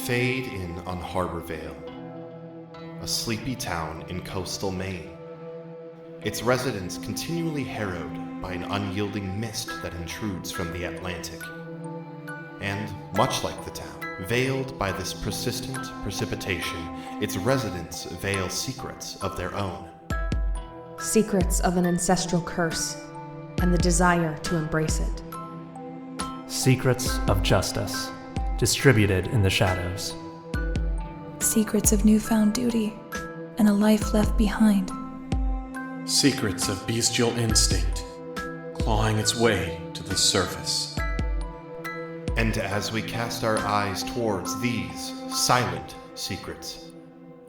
Fade in on Harbor Vale, a sleepy town in coastal Maine. Its residents continually harrowed by an unyielding mist that intrudes from the Atlantic. And, much like the town, veiled by this persistent precipitation, its residents veil secrets of their own. Secrets of an ancestral curse, and the desire to embrace it. Secrets of justice, distributed in the shadows. Secrets of newfound duty, and a life left behind. Secrets of bestial instinct, clawing its way to the surface. And as we cast our eyes towards these silent secrets,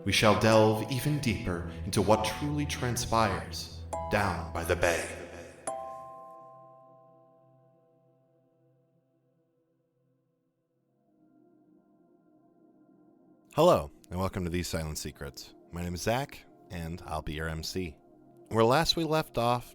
we shall delve even deeper into what truly transpires down by the bay. Hello, and welcome to These Silent Secrets. My name is Zach, and I'll be your MC. Where last we left off,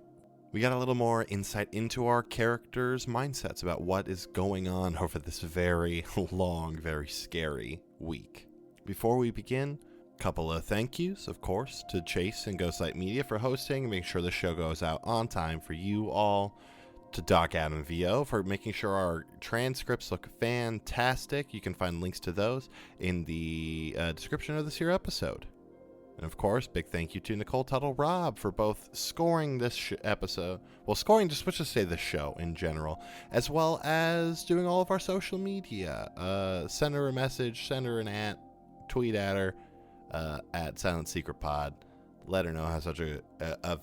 we got a little more insight into our characters' mindsets about what is going on over this very long, very scary week. Before we begin, a couple of thank yous, of course, to Chase and Ghostlight Media for hosting and making sure the show goes out on time for you all. To Doc Adam VO for making sure our transcripts look fantastic. You can find links to those in the description of this here episode. And of course, big thank you to Nicole Tuttle-Robb for both scoring this episode, scoring just let's just say this show in general, as well as doing all of our social media. Send her a message, send her an tweet at her at Silent Secret Pod. Let her know how such a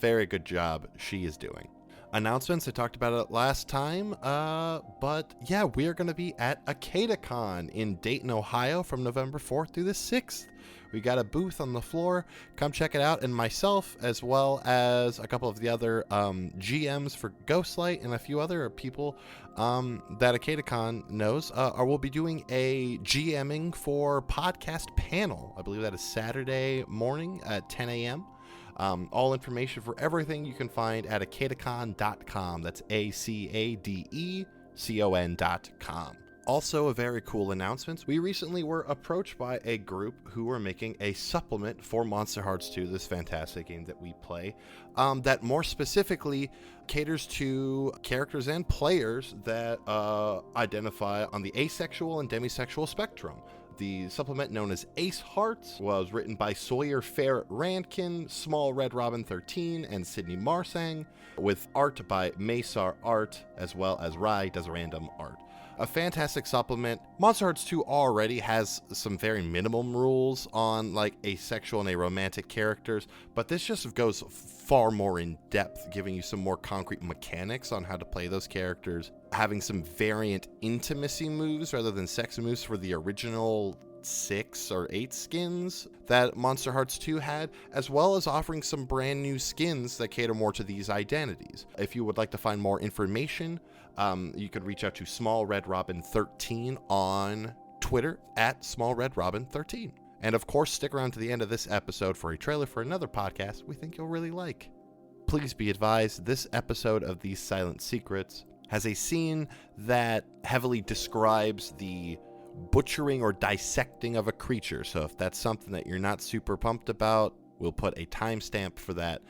very good job she is doing. Announcements, I talked about it last time, but yeah, we are going to be at AcadeCon in Dayton, Ohio from November 4th through the 6th. We got a booth on the floor. Come check it out. And myself, as well as a couple of the other GMs for Ghostlight and a few other people that AcadeCon knows, we'll be doing a GMing for podcast panel. I believe that is Saturday morning at 10 a.m. All information for everything you can find at acadecon.com. That's ACADECON.com. Also, a very cool announcement. We recently were approached by a group who were making a supplement for Monster Hearts 2, this fantastic game that we play, that more specifically caters to characters and players that identify on the asexual and demisexual spectrum. The supplement, known as Acehearts, was written by Sawyer, Ferret, Rankin, Small Red Robin 13, and Sydney Marsang, with art by Maysar Art, as well as Rai Does Random Art. A fantastic supplement. Monster Hearts 2 already has some very minimum rules on like asexual and aromantic characters, but this just goes far more in depth, giving you some more concrete mechanics on how to play those characters, having some variant intimacy moves rather than sex moves for the original 6 or 8 skins that Monster Hearts 2 had, as well as offering some brand new skins that cater more to these identities. If you would like to find more information, you could reach out to Small Red Robin 13 on Twitter at Small Red Robin 13. And of course, stick around to the end of this episode for a trailer for another podcast we think you'll really like. Please be advised, this episode of These Silent Secrets has a scene that heavily describes the butchering or dissecting of a creature. So if that's something that you're not super pumped about, we'll put a timestamp for that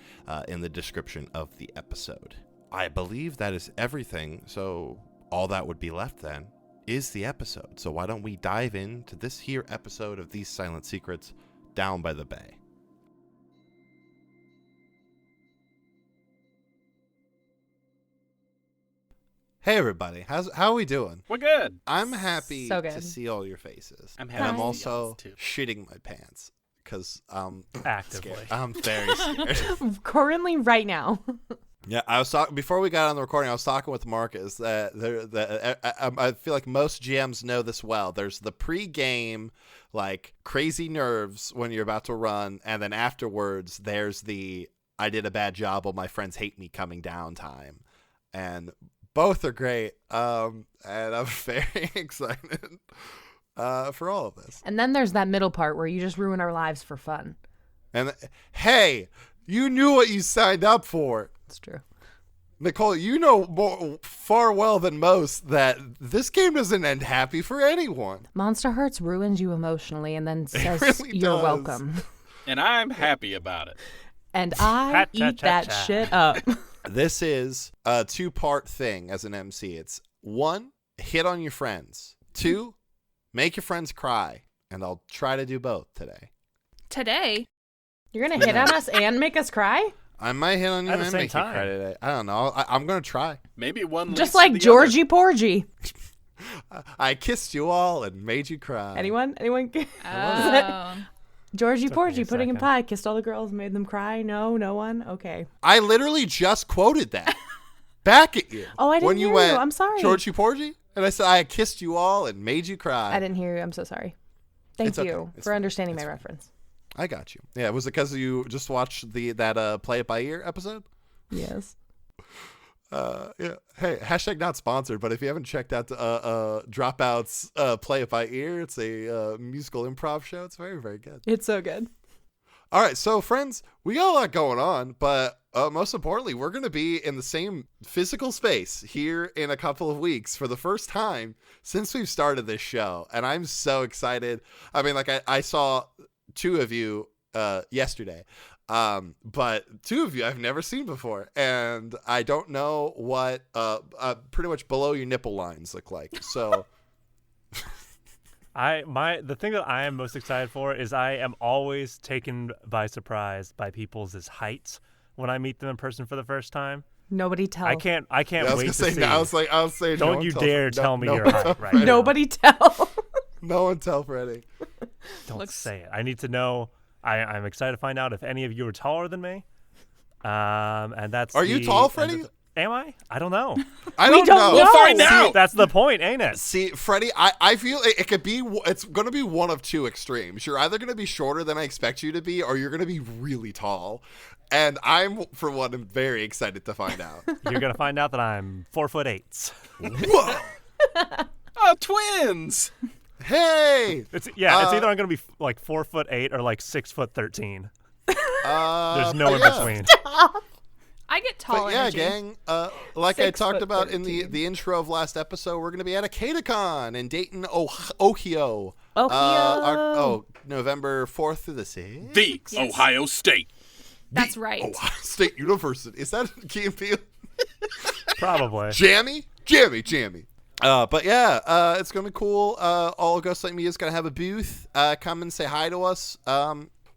in the description of the episode. I believe that is everything, so all that would be left then is the episode. So why don't we dive into this here episode of These Silent Secrets down by the bay. Hey everybody, how are we doing? We're good. I'm happy So good. to see all your faces. I'm and I'm happy to see also y'all's too. shitting my pants because Actively. scared. I'm very scared. Currently, right now. Yeah, I was talking before we got on the recording. I was talking with Marcus that I feel like most GMs know this well. There's the pre-game, like crazy nerves when you're about to run, and then afterwards there's the I did a bad job, all my friends hate me coming down time, and both are great. And I'm very excited for all of this. And then there's that middle part where you just ruin our lives for fun. And hey, you knew what you signed up for. It's true. Nicole, you know far well than most that this game doesn't end happy for anyone. Monster Hearts ruins you emotionally and then says really you're does. welcome. And I'm happy about it. And I eat that shit up. This is a 2-part thing as an MC. It's 1, hit on your friends. 2, make your friends cry. And I'll try to do both today. Today? You're going to hit on us and make us cry? I might hit on you At the and same make you time. cry today. I don't know. I'm going to try. Maybe one Just leads like to the Georgie Porgy. I kissed you all and made you cry. Anyone? Oh. Georgie Took me Porgy, a pudding and second. pie, kissed all the girls, made them cry. No one? Okay. I literally just quoted that back at you. Oh, I didn't when you hear went, you. I'm sorry. Georgie Porgy? And I said, I kissed you all and made you cry. I didn't hear you. I'm so sorry. Thank It's okay. you It's for fine. understanding It's my fine. reference. I got you. Yeah, was it because you just watched that Play It By Ear episode? Yes. Yeah. Hey, hashtag not sponsored, but if you haven't checked out Dropouts Play It By Ear, it's a musical improv show. It's very, very good. It's so good. All right, so friends, we got a lot going on, but most importantly, we're going to be in the same physical space here in a couple of weeks for the first time since we've started this show, and I'm so excited. I mean, like I saw 2 of you yesterday, but 2 of you I've never seen before, and I don't know what pretty much below your nipple lines look like. So. The thing that I am most excited for is I am always taken by surprise by people's heights when I meet them in person for the first time. Nobody tell. I can't Yeah, I was wait gonna to say, see. I was saying, no Don't one you tell dare Fre- no- tell me no your one height tell right Freddie. now. Nobody tell. No one tell Freddie. Don't say it. I need to know. I'm excited to find out if any of you are taller than me. And that's. Are you tall, Freddie? Am I? I don't know. I We don't don't know. know. We'll find See, out. That's the point, ain't it? See, Freddie, I feel it could be. It's going to be one of 2 extremes. You're either going to be shorter than I expect you to be, or you're going to be really tall. And I'm, for one, am very excited to find out. You're gonna find out that I'm 4'8". Whoa! Oh, twins! Hey! It's either I'm gonna be like 4'8" or like 6'13". There's no in between. I get tall But yeah, energy. gang, like I talked 6'13". about in the intro of last episode, we're going to be at a CataCon in Dayton, Ohio. November 4th through the 6th? The Yes. Ohio State. That's right. Ohio State University. Is that Key and Peele? Probably. Jammy. But yeah, it's gonna be cool. All Ghostlight Media is gonna have a booth. Come and say hi to us.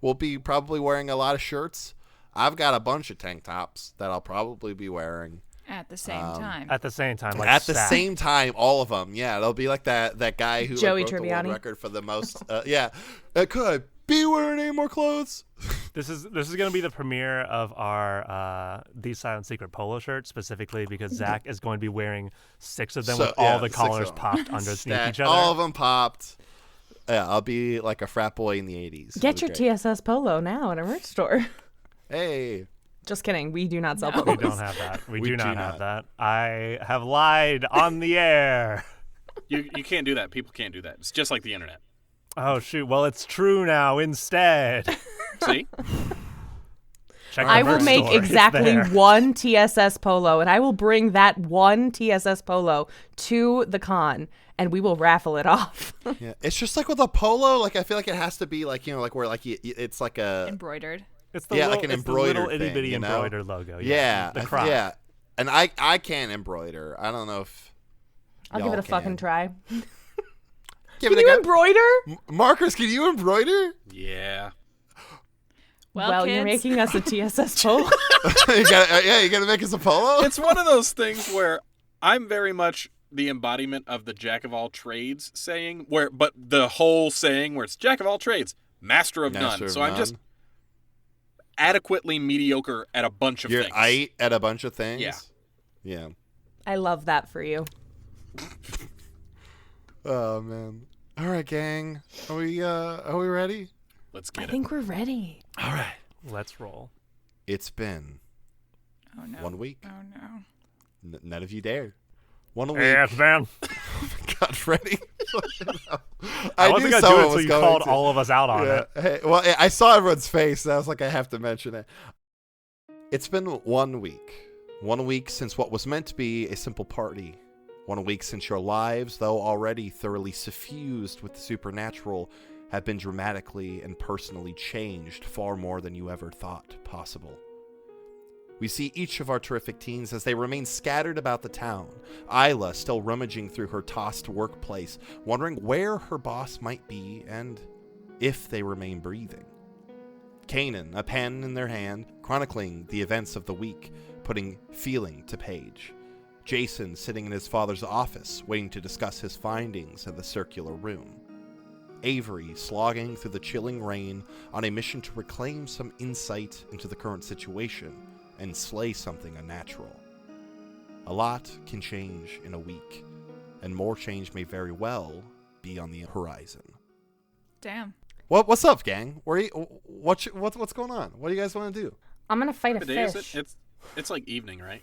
We'll be probably wearing a lot of shirts. I've got a bunch of tank tops that I'll probably be wearing At the same time. At the same time, like at the stacked. same time. All of them. Yeah, it'll be like that guy who Joey like, broke the world Tribbiani. record for the most. Yeah, could I be wearing any more clothes? This is going to be the premiere of our These Silent Secret polo shirt, specifically because Zach is going to be wearing 6 of them So, with all yeah, the 6 collars of them. popped underneath That- each other. all of them popped. Yeah, I'll be like a frat boy in the 80s. Get your It'll be great. TSS polo now at a merch store. Hey. Just kidding. We do not sell No. polos. We don't have that. We We do do not not. have that. I have lied on the air. You can't do that. People can't do that. It's just like the internet. Oh, shoot. Well, it's true now instead. See? Check the I will merch make store. It's exactly there. 1 TSS polo, and I will bring that 1 TSS polo to the con, and we will raffle it off. Yeah, it's just like with a polo. Like I feel like it has to be like like where like it's like a Embroidered. It's the yeah, little, like an it's the little embroidered itty bitty thing, you know? embroidered logo. yeah, The crop. yeah. And I can't embroider. I don't know if I'll give y'all it a fucking can. try. Give Can it a you go. embroider? Marcus, can you embroider? Yeah. Well, you're kids. making us a TSS polo. you gotta make us a polo. It's one of those things where I'm very much the embodiment of the jack of all trades saying, but the whole saying where it's jack of all trades, master of Master none. of So I'm just none. adequately mediocre at a bunch of You're things. aight at a bunch of things. Yeah. Yeah. I love that for you. Oh man. All right, gang. Are we ready? Let's I get it. think we're ready. All right. Let's roll. It's been Oh no. 1 week. Oh no. None of you dared. 1 week. Yes, man. God, Freddie. I wasn't knew going to do it someone until was you going called to. all of us out on Yeah. it. Hey, well, I saw everyone's face, and I was like, I have to mention it. It's been 1 week. 1 week since what was meant to be a simple party. 1 week since your lives, though already thoroughly suffused with the supernatural, have been dramatically and personally changed far more than you ever thought possible. We see each of our terrific teens as they remain scattered about the town. Isla still rummaging through her tossed workplace, wondering where her boss might be and if they remain breathing. Kanan, a pen in their hand, chronicling the events of the week, putting feeling to page. Jason sitting in his father's office, waiting to discuss his findings in the circular room. Avery slogging through the chilling rain on a mission to reclaim some insight into the current situation and slay something unnatural. A lot can change in a week, and more change may very well be on the horizon. Damn. What's up, gang? What's going on? What do you guys want to do? I'm gonna fight a What day is fish. it? It's like evening, right?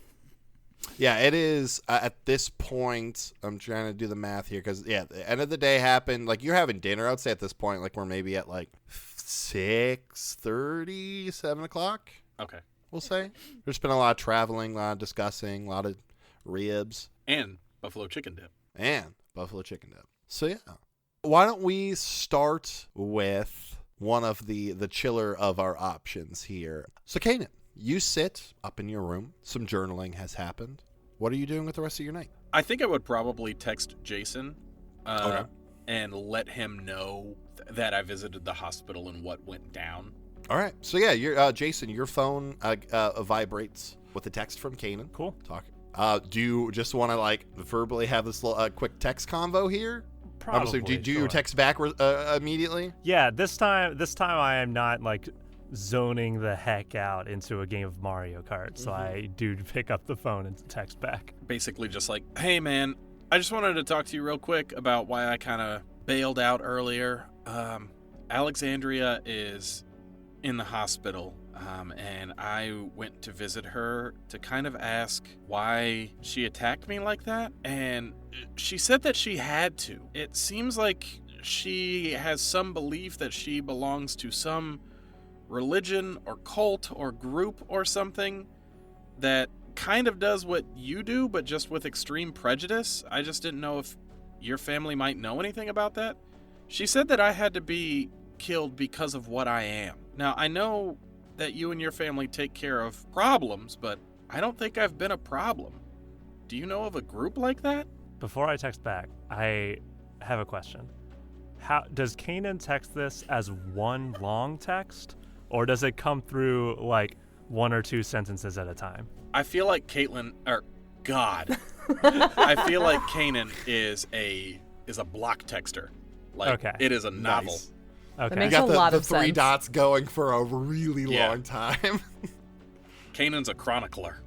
Yeah, it is. At this point, I'm trying to do the math here because, yeah, the end of the day happened. Like, you're having dinner. I would say at this point, like, we're maybe at, like, 6:30, 7 o'clock, Okay. we'll say. There's been a lot of traveling, a lot of discussing, a lot of ribs, And buffalo chicken dip. and buffalo chicken dip. So, yeah. Why don't we start with one of the chiller of our options here. So, Kanan, you sit up in your room. Some journaling has happened. What are you doing with the rest of your night? I think I would probably text Jason Okay. and let him know that I visited the hospital and what went down. All right. So, yeah, you're, Jason, your phone vibrates with a text from Kanan. Cool. Talk. Do you just want to, like, verbally have this little, quick text convo here? Probably. Do you sure. text back immediately? Yeah, this time I am not like zoning the heck out into a game of Mario Kart, so I do pick up the phone and text back. Basically just like, hey man, I just wanted to talk to you real quick about why I kind of bailed out earlier. Alexandria is in the hospital, and I went to visit her to kind of ask why she attacked me like that, and she said that she had to. It seems like she has some belief that she belongs to some religion or cult or group or something that kind of does what you do, but just with extreme prejudice. I just didn't know if your family might know anything about that. She said that I had to be killed because of what I am. Now, I know that you and your family take care of problems, but I don't think I've been a problem. Do you know of a group like that? Before I text back, I have a question. How does Kanan text this as one long text, or does it come through like one or two sentences at a time? I feel like I feel like Kanan is a block texter. Like, Okay. it is a novel. Nice. Okay. That makes You got a lot the of three sense. dots going for a really Yeah. long time. Kanan's a chronicler.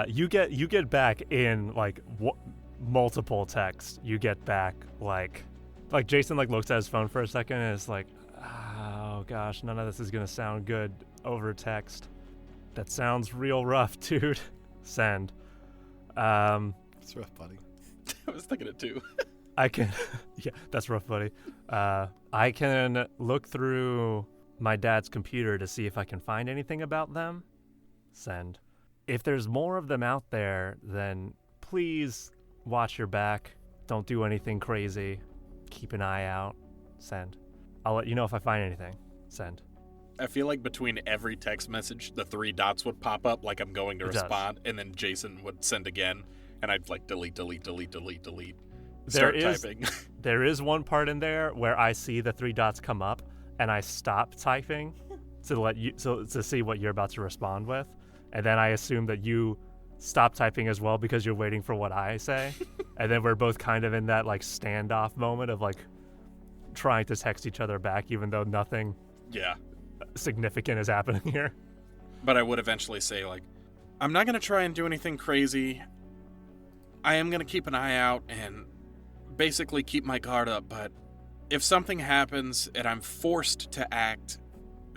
You get back in like multiple texts. You get back like Jason like looks at his phone for a second and is like, oh gosh, none of this is gonna sound good over text. That sounds real rough, dude. Send. It's rough, buddy. I was thinking it too. I can, yeah, that's rough, buddy. I can look through my dad's computer to see if I can find anything about them. Send. If there's more of them out there, then please watch your back. Don't do anything crazy. Keep an eye out. Send. I'll let you know if I find anything. Send. I feel like between every text message, the three dots would pop up like I'm going to It does. respond, and then Jason would send again, and I'd like delete. There Start is typing. there is one part in there where I see the three dots come up and I stop typing to see what you're about to respond with, and then I assume that you stop typing as well because you're waiting for what I say, and then we're both kind of in that like standoff moment of like trying to text each other back even though nothing Yeah. significant is happening here. But I would eventually say, like, I'm not going to try and do anything crazy. I am going to keep an eye out and basically keep my guard up, but if something happens and I'm forced to act,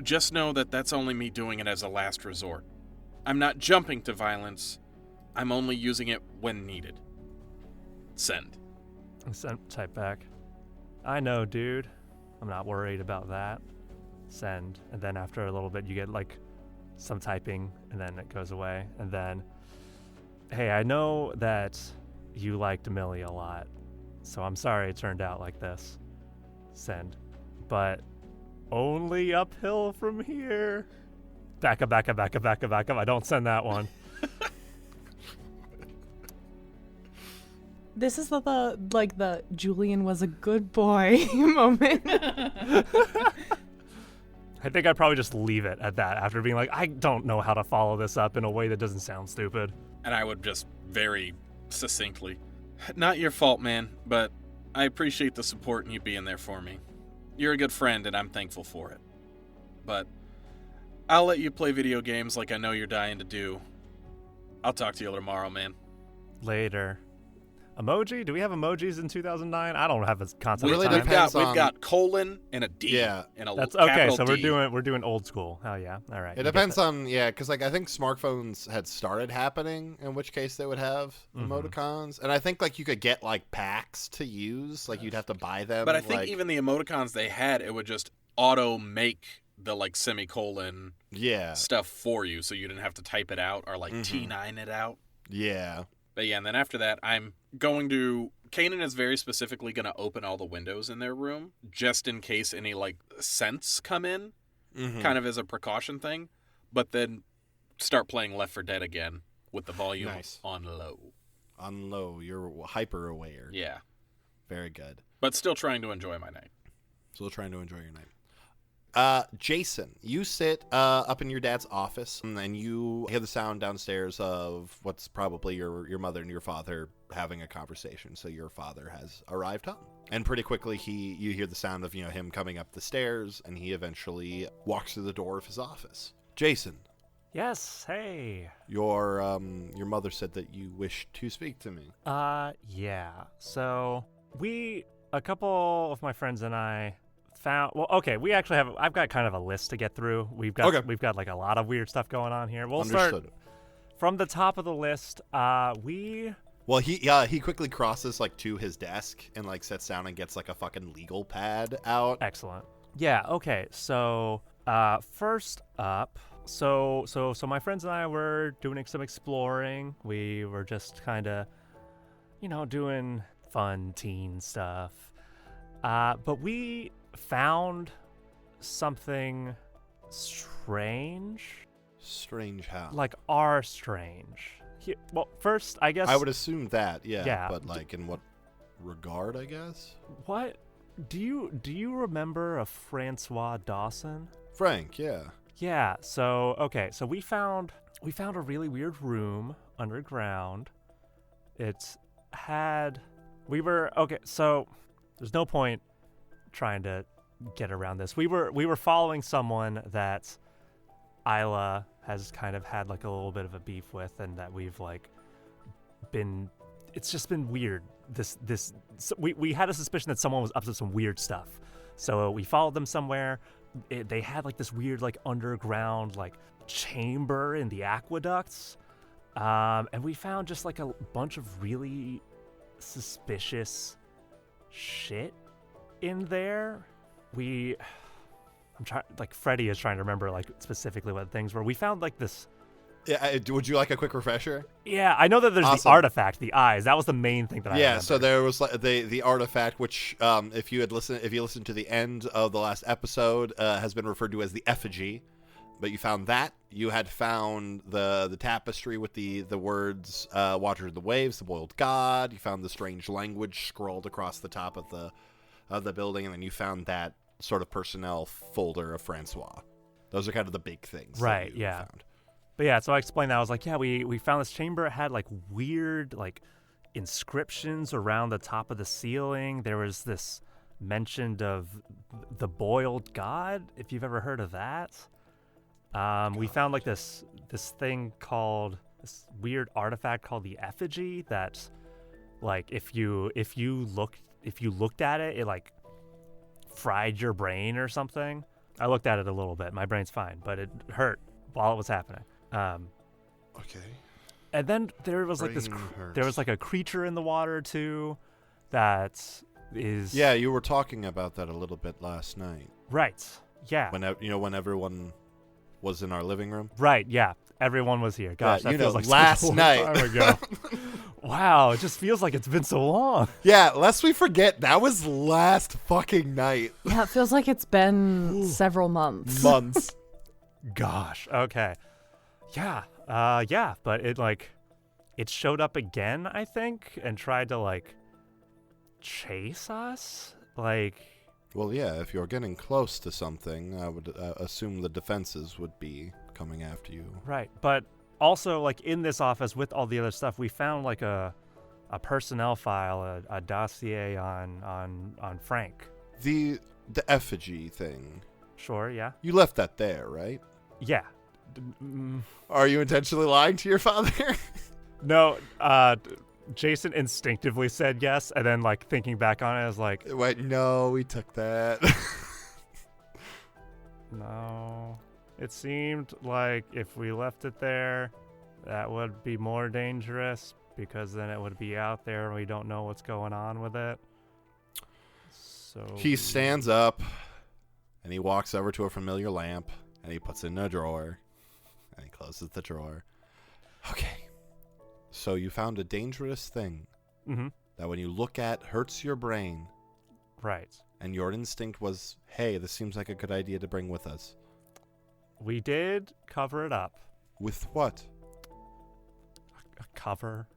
just know that that's only me doing it as a last resort. I'm not jumping to violence. I'm only using it when needed. Send. Type back. I know, dude. I'm not worried about that. Send. And then after a little bit, you get like some typing, and then it goes away. And then Hey, I know that you liked Millie a lot, so I'm sorry it turned out like this. Send. But only uphill from here. Back up. I don't send that one. This is the Julian was a good boy moment. I think I'd probably just leave it at that after being like, I don't know how to follow this up in a way that doesn't sound stupid. And I would just very succinctly, not your fault, man, but I appreciate the support and you being there for me. You're a good friend and I'm thankful for it. But I'll let you play video games like I know you're dying to do. I'll talk to you tomorrow, man. Later. Emoji? Do we have emojis in 2009? I don't have a concept Really of time. We've got colon and a D. Yeah. And a That's okay. capital So D. we're doing old school. Hell yeah. All right. It depends on, because like I think smartphones had started happening, in which case they would have emoticons, and I think like you could get like packs to use, like you'd have to buy them. But I think even the emoticons they had, it would just auto make the like semicolon stuff for you, so you didn't have to type it out or like T9 it out. Yeah. But yeah, and then after that, Kanan is very specifically going to open all the windows in their room just in case any like scents come in, kind of as a precaution thing, but then start playing Left 4 Dead again with the volume on low. On low, you're hyper aware. Yeah. Very good. But still trying to enjoy my night. Still trying to enjoy your night. Jason, you sit up in your dad's office, and you hear the sound downstairs of what's probably your mother and your father having a conversation. So your father has arrived home, and pretty quickly you hear the sound of him coming up the stairs, and he eventually walks through the door of his office. Jason. Yes. Hey. Your mother said that you wished to speak to me. Yeah. So a couple of my friends and I we actually I've got kind of a list to get through. We've got like a lot of weird stuff going on here. We'll Understood. start from the top of the list. He quickly crosses like to his desk and like sits down and gets like a fucking legal pad out. Excellent. Yeah, okay. So, first up, so my friends and I were doing some exploring. We were just kind of doing fun teen stuff. But we found something strange. Strange how? Like strange. Well, first, I guess... I would assume that, yeah. But like in what regard, I guess? What? Do you remember a Francois Dawson? Frank, yeah. Yeah, so, okay, so we found a really weird room underground. So there's no point trying to get around this. We were following someone that Isla has kind of had like a little bit of a beef with, and that we've like it's just been weird. We had a suspicion that someone was up to some weird stuff, so we followed them somewhere. They had like this weird like underground like chamber in the aqueducts, and we found just like a bunch of really suspicious shit in there. Freddie is trying to remember like specifically what things were. We found like this. Yeah, would you like a quick refresher? Yeah, I know that there's Awesome. the artifact, the eyes. That was the main thing that I remember. So there was like the artifact, which if you listened to the end of the last episode, has been referred to as the effigy. But you found that. You had found the tapestry with the words "Watcher of the Waves," the boiled god. You found the strange language scrawled across the top of the building, and then you found that sort of personnel folder of Francois. Those are kind of the big things. Right, that you yeah. found. But yeah, so I explained that. I was like, yeah, we found this chamber. It had like weird like inscriptions around the top of the ceiling. There was this mentioned of the boiled god, if you've ever heard of that. We found like this thing called this weird artifact called the effigy that like if you looked at it, it like fried your brain or something. I looked at it a little bit. My brain's fine, but it hurt while it was happening. Okay. And then there was Brain like hurts. there was like a creature in the water too that is... Yeah, you were talking about that a little bit last night. Right. Yeah. When everyone was in our living room. Right, yeah. everyone was here. Gosh, Yeah, that feels like last such a long night. time ago. Wow, it just feels like it's been so long. Yeah, lest we forget, that was last fucking night. Yeah, it feels like it's been several months. Months. Gosh. Okay. Yeah. But it showed up again, I think, and tried to chase us. Well, yeah, if you're getting close to something, I would assume the defenses would be coming after you. Right. But also, in this office with all the other stuff, we found a personnel file, a dossier on Frank. The effigy thing. Sure. Yeah. You left that there, right? Yeah. Are you intentionally lying to your father? No. Jason instinctively said yes, and then thinking back on it, I was like, Wait, no, we took that. no. It seemed like if we left it there, that would be more dangerous because then it would be out there and we don't know what's going on with it. So He stands up and he walks over to a familiar lamp and he puts it in a drawer and he closes the drawer. Okay. So you found a dangerous thing that when you look at hurts your brain. Right. And your instinct was, hey, this seems like a good idea to bring with us. We did cover it up. With what? A cover.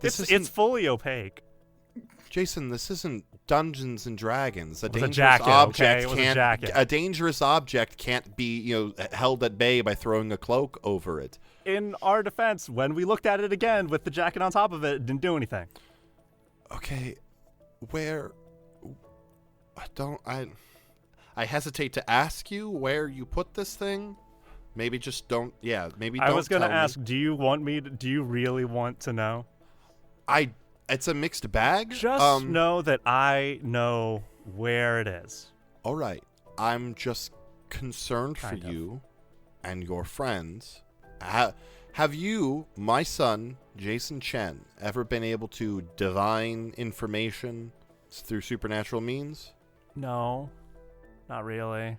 This It's fully opaque. Jason, this isn't Dungeons and Dragons. A was a dangerous jacket, object okay? It was a can't. jacket. A dangerous object can't be, held at bay by throwing a cloak over it. In our defense, when we looked at it again with the jacket on top of it, it didn't do anything. Okay, where? I hesitate to ask you where you put this thing. Maybe just don't. Yeah, maybe. Don't I was gonna tell me. ask, do you really want to know? It's a mixed bag. Just know that I know where it is. All right. I'm just concerned for Kind of. you and your friends. Have you, my son, Jason Chen, ever been able to divine information through supernatural means? No, not really.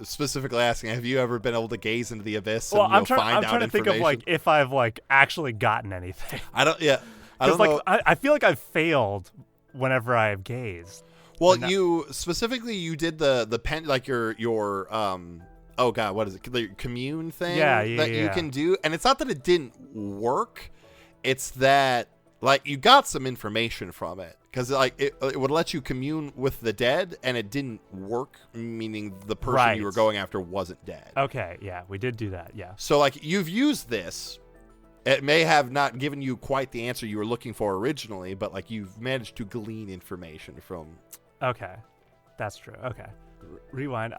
Specifically asking, have you ever been able to gaze into the abyss Well, and I'm find trying out to think of information? if I've know gotten anything. I don't Because know. I feel like I've failed whenever I have gazed. Well, And you specifically you did the pen your oh god, what is it? The commune thing that you can do, and it's not that it didn't work, it's that you got some information from it because it would let you commune with the dead, and it didn't work, meaning the person you were going after wasn't dead. Okay, yeah, we did do that, yeah. So you've used this. It may have not given you quite the answer you were looking for originally, but you've managed to glean information from. Okay, that's true. Okay, rewind.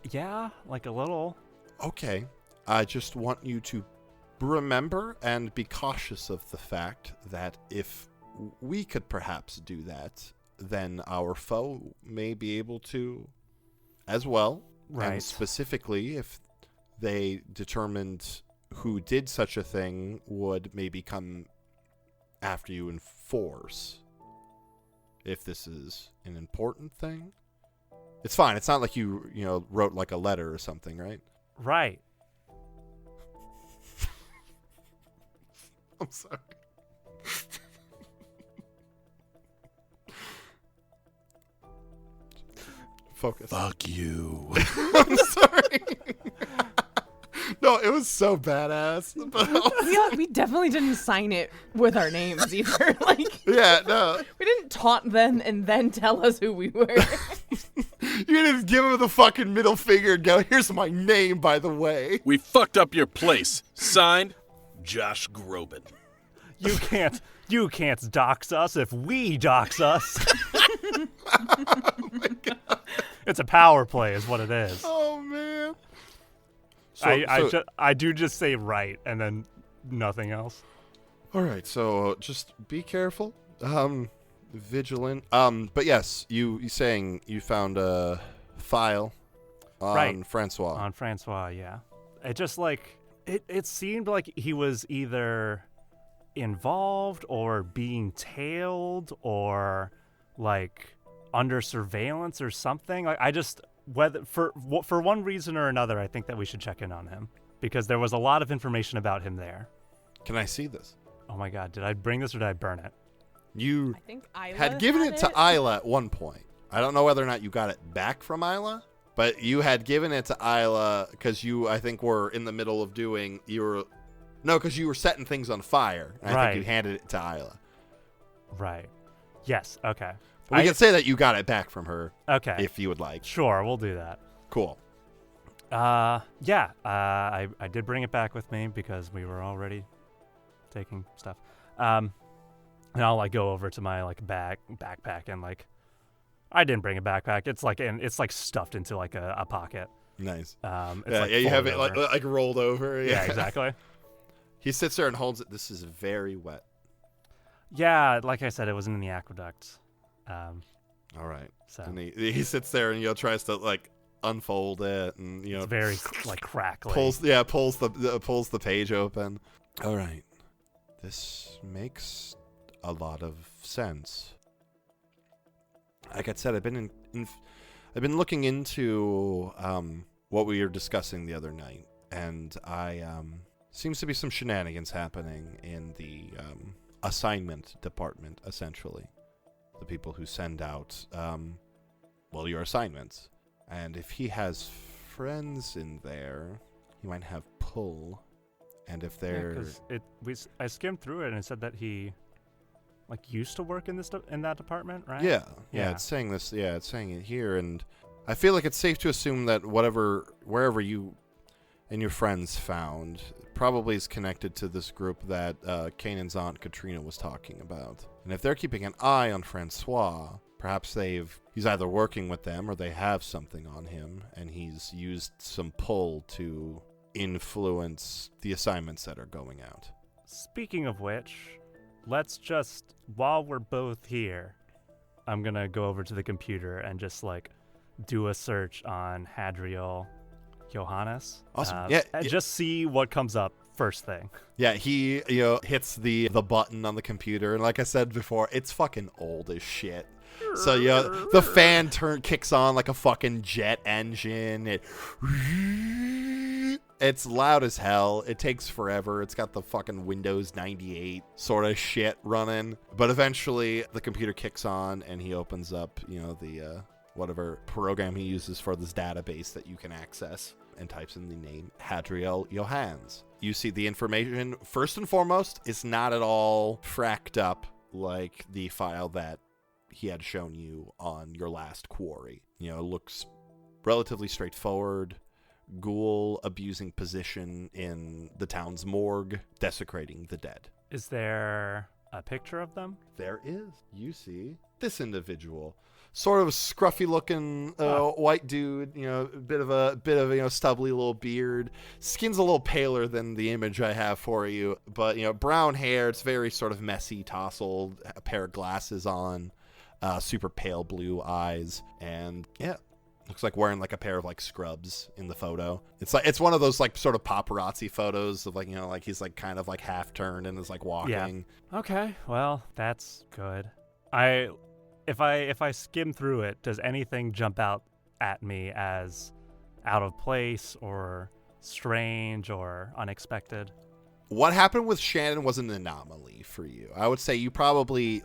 Yeah, a little. Okay, I just want you to remember and be cautious of the fact that if we could perhaps do that, then our foe may be able to as well. Right. And specifically, if they determined who did such a thing would maybe come after you in force. If this is an important thing. It's fine. It's not like you wrote a letter or something, right? Right. I'm sorry. Focus. Fuck you. I'm sorry. No, it was so badass. We definitely didn't sign it with our names either. Yeah, no. We didn't taunt them and then tell us who we were. You didn't give him the fucking middle finger and go, here's my name, by the way. We fucked up your place. Signed, Josh Groban. You can't dox us if we dox us. Oh my God. It's a power play is what it is. Oh, man. I do just say right and then nothing else. All right, so just be careful. Vigilant. But yes, you saying you found a file on Francois. On Francois, yeah. It just it seemed like he was either involved or being tailed or under surveillance or something. Whether for one reason or another, I think that we should check in on him. because there was a lot of information about him there. Can I see this? Oh my god, did I bring this or did I burn it? You I think Isla had given it to Isla at one point. I don't know whether or not you got it back from Isla, but you had given it to Isla because you, I think, were in the middle of doing, because you were setting things on fire. And I think you handed it to Isla. Right. Yes, okay. But we can say that you got it back from her. Okay. If you would like. Sure, we'll do that. Cool. I did bring it back with me because we were already taking stuff. And I'll like go over to my like backpack and like I didn't bring a backpack. It's like stuffed into like a pocket. Nice. It's you have it like rolled over. Yeah, exactly. He sits there and holds it. This is very wet. Yeah, like I said, it was in the aqueduct. All right. So and he sits there and tries to like unfold it and it's very like crackly. Pulls the page open. All right. This makes a lot of sense. Like I said, I've been looking into what we were discussing the other night, and seems to be some shenanigans happening in the assignment department. Essentially, the people who send out your assignments, and if he has friends in there, he might have pull. And if they're I skimmed through it and it said that he like used to work in that department, right? Yeah. It's saying this. Yeah, it's saying it here, and I feel like it's safe to assume that wherever you and your friends found probably is connected to this group that Kanan's aunt Katrina was talking about. And if they're keeping an eye on Francois, perhaps he's either working with them or they have something on him, and he's used some pull to influence the assignments that are going out. Speaking of which, let's just, while we're both here, I'm gonna go over to the computer and just like do a search on Hadriel Johannes. Awesome. And just see what comes up first thing. Yeah, he hits the button on the computer, and like I said before, it's fucking old as shit. So the fan kicks on like a fucking jet engine. It's loud as hell. It takes forever. It's got the fucking Windows 98 sort of shit running. But eventually the computer kicks on and he opens up, the whatever program he uses for this database that you can access, and types in the name Hadriel Johannes. You see the information, first and foremost, is not at all fracked up like the file that he had shown you on your last quarry. It looks relatively straightforward. Ghoul abusing position in the town's morgue, desecrating the dead. Is there a picture of them? There is. You see this individual, sort of a scruffy looking white dude, a bit of stubbly little beard. Skin's a little paler than the image I have for you, but brown hair. It's very sort of messy, tousled, a pair of glasses on. Super pale blue eyes, and looks like wearing like a pair of like scrubs in the photo. It's one of those like sort of paparazzi photos of like like he's like kind of like half turned and is like walking. Yeah. Okay, well that's good. If I skim through it, does anything jump out at me as out of place or strange or unexpected? What happened with Shannon was an anomaly for you. I would say you probably,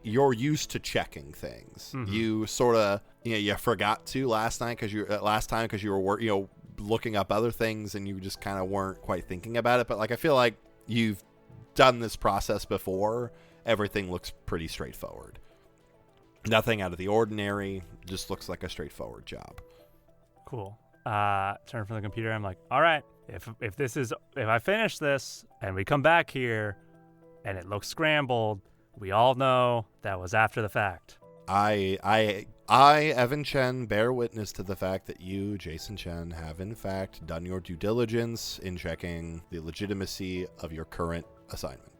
you're used to checking things. Mm-hmm. You sort of, you forgot to last time because you were looking up other things and you just kind of weren't quite thinking about it. But I feel like you've done this process before. Everything looks pretty straightforward. Nothing out of the ordinary. Just looks like a straightforward job. Cool. Turn from the computer. I'm like, all right. If I finish this and we come back here and it looks scrambled, we all know that was after the fact. I, Evan Chen, bear witness to the fact that you, Jason Chen, have in fact done your due diligence in checking the legitimacy of your current assignment.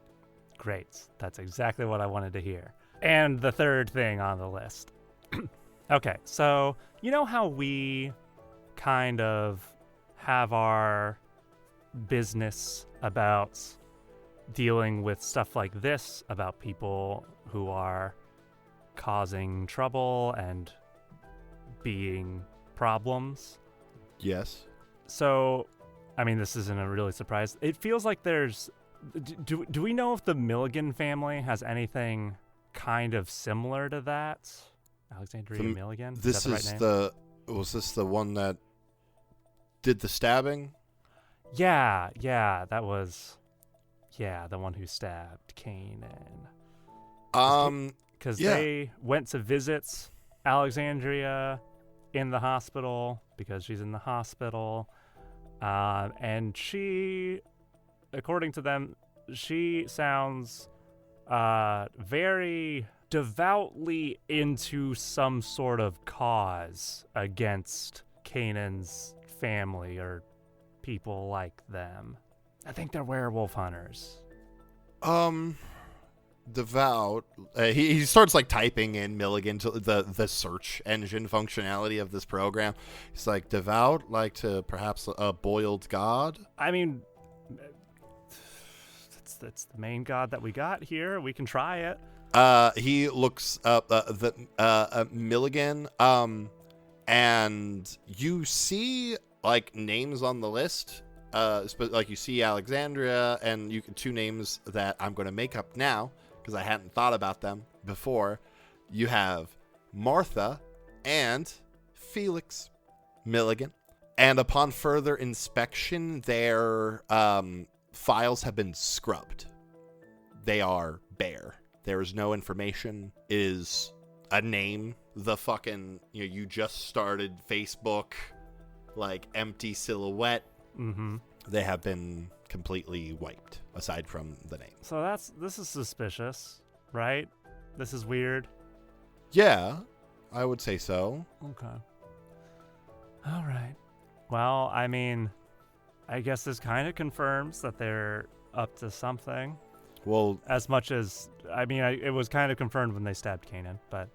Great. That's exactly what I wanted to hear. And the third thing on the list. Okay, so you know how we kind of have our business about dealing with stuff like this, about people who are causing trouble and being problems? Yes. So I mean, this isn't a really surprise. It feels like there's... Do we know if the Milligan family has anything kind of similar to that? Alexandria Milligan? This that is the right name? Was this the one that did the stabbing? Yeah, that was... Yeah, the one who stabbed Kanan. Because they went to visit Alexandria in the hospital because she's in the hospital. And she, according to them, she sounds very devoutly into some sort of cause against Kanan's family or people like them. I think they're werewolf hunters. Devout. He starts like typing in Milligan to the search engine functionality of this program. He's like, devout, like to perhaps a boiled god. I mean, that's the main god that we got here. We can try it. He looks up the Milligan. And you see like names on the list. Like you see Alexandria, and you can two names that I'm going to make up now because I hadn't thought about them before. You have Martha and Felix Milligan, and upon further inspection, their files have been scrubbed. They are bare. There is no information. It is a name. The fucking you just started Facebook, like empty silhouette. Mm-hmm. They have been completely wiped, aside from the name. So this is suspicious, right? This is weird. Yeah, I would say so. Okay. All right. Well, I mean, I guess this kind of confirms that they're up to something. Well, as much as, I mean, it was kind of confirmed when they stabbed Kanan, but...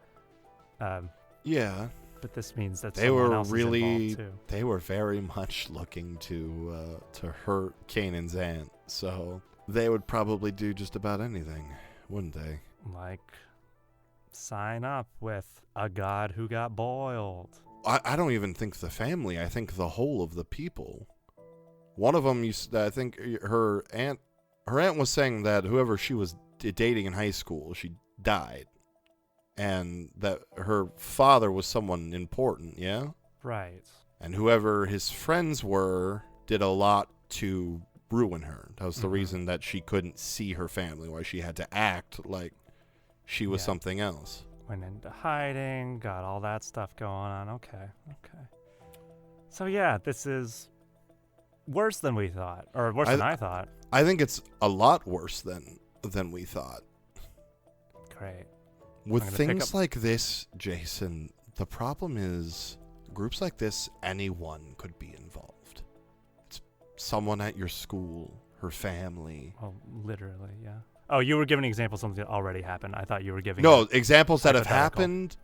yeah. But this means that they someone were else really, is involved too. They were very much looking to hurt Kanan's aunt, so they would probably do just about anything, wouldn't they? Like, sign up with a god who got boiled. I don't even think the family. I think the whole of the people. One of them, I think her aunt was saying that whoever she was dating in high school, she died. And that her father was someone important, yeah? Right. And whoever his friends were did a lot to ruin her. That was the reason that she couldn't see her family, why she had to act like she was something else. Went into hiding, got all that stuff going on. Okay. So yeah, this is worse than we thought, or worse than I thought. I think it's a lot worse than we thought. Great. With things like this, Jason, the problem is groups like this, anyone could be involved. It's someone at your school, her family. Well, literally, yeah. Oh, you were giving examples of something that already happened. I thought you were giving... No, examples that have happened.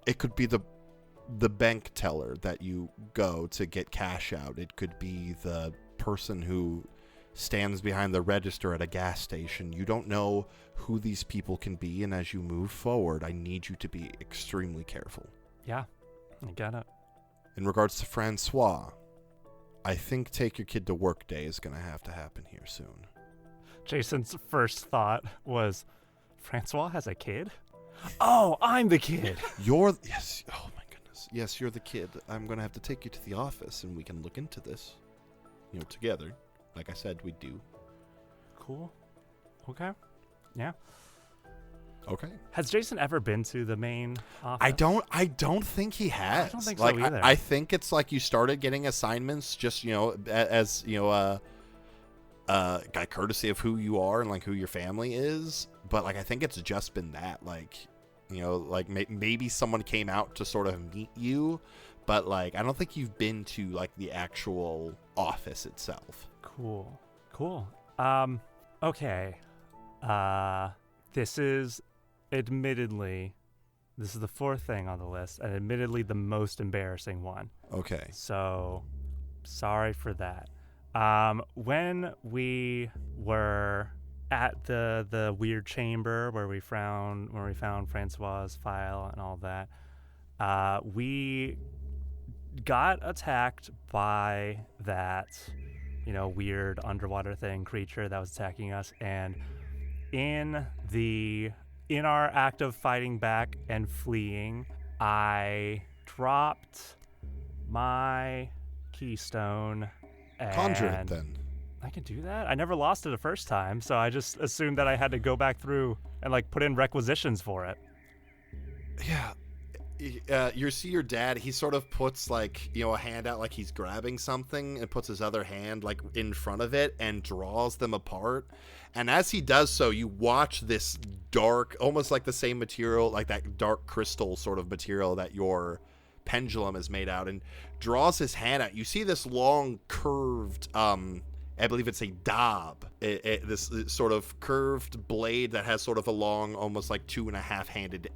It could be the bank teller that you go to get cash out. It could be the person who stands behind the register at a gas station. You don't know who these people can be, and as you move forward, I need you to be extremely careful. Yeah, I get it. In regards to Francois, I think take your kid to work day is going to happen here soon. Jason's first thought was, Francois has a kid? Oh, I'm the kid. Yes. Oh my goodness. Yes, you're the kid. I'm going to have to take you to the office and we can look into this, together. Like I said, we do. Cool. Okay. Yeah. Okay. Has Jason ever been to the main office? I don't think he has. I don't think so either. I think it's like you started getting assignments just, as, by courtesy of who you are and like who your family is. But like, I think it's just been that, like, maybe someone came out to sort of meet you, but like, I don't think you've been to like the actual office itself. Cool. Okay. This is the fourth thing on the list, and admittedly the most embarrassing one. Okay. So, sorry for that. When we were at the weird chamber where we found Francois's file and all that, we got attacked by that weird underwater creature that was attacking us. And in our act of fighting back and fleeing, I dropped my keystone. Conjure it And then. I can do that? I never lost it the first time, so I just assumed that I had to go back through and put in requisitions for it. Yeah. You see your dad, he sort of puts a hand out like he's grabbing something and puts his other hand in front of it and draws them apart. And as he does so, you watch this dark, almost like the same material, like that dark crystal sort of material that your pendulum is made out, and draws his hand out. You see this long curved, I believe it's a daub, this sort of curved blade that has sort of a long, almost 2.5-handed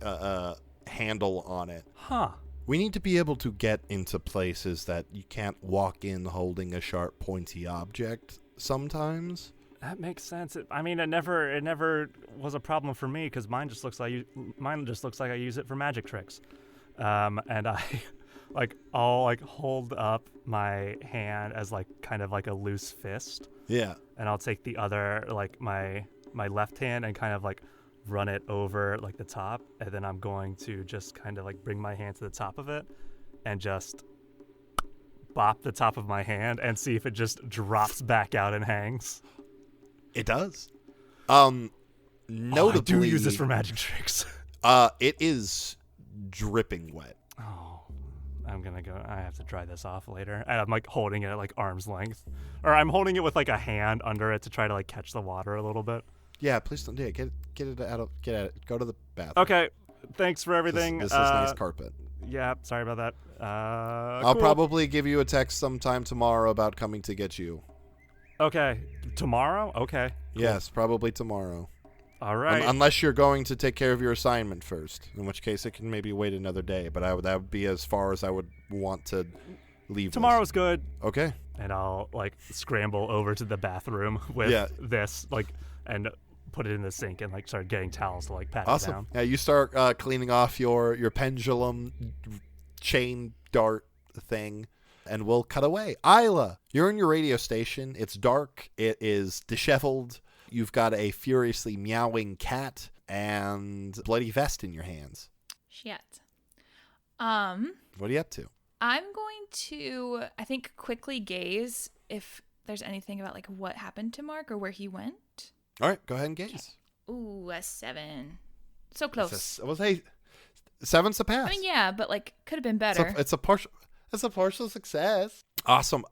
handle on it. Huh. We need to be able to get into places that you can't walk in holding a sharp, pointy object sometimes. That makes sense. It never was a problem for me because mine just looks like I use it for magic tricks. And I I'll hold up my hand as kind of a loose fist. Yeah. And I'll take the other my left hand and kind of run it over the top, and then I'm going to just kind of bring my hand to the top of it and just bop the top of my hand and see if it just drops back out and hangs. It does. Notably, I Notably, do use this for magic tricks. It is dripping wet. Oh, I have to dry this off later. And I'm holding it at arm's length, or I'm holding it with a hand under it to try to catch the water a little bit. Yeah, please don't. Yeah, get it out. Get at it. Go to the bathroom. Okay, thanks for everything. This is nice carpet. Yeah, sorry about that. I'll Cool. probably give you a text sometime tomorrow about coming to get you. Okay, tomorrow? Okay. Cool. Yes, probably tomorrow. All right. Unless you're going to take care of your assignment first, in which case it can maybe wait another day. But that would be as far as I would want to leave. Tomorrow's good. Okay. And I'll scramble over to the bathroom with this and put it in the sink and start getting towels to pat it Awesome. down. Yeah, you start cleaning off your pendulum chain dart thing, and we'll cut away. Isla, you're in your radio station. It's dark. It is disheveled. You've got a furiously meowing cat and bloody vest in your hands. Shit. What are you up to? I'm going to, I think, quickly gaze if there's anything about what happened to Mark or where he went. All right, go ahead and gaze. Ooh, a 7. So close. Well, hey, 7's a pass. I mean, yeah, but could have been better. It's a partial success. Awesome.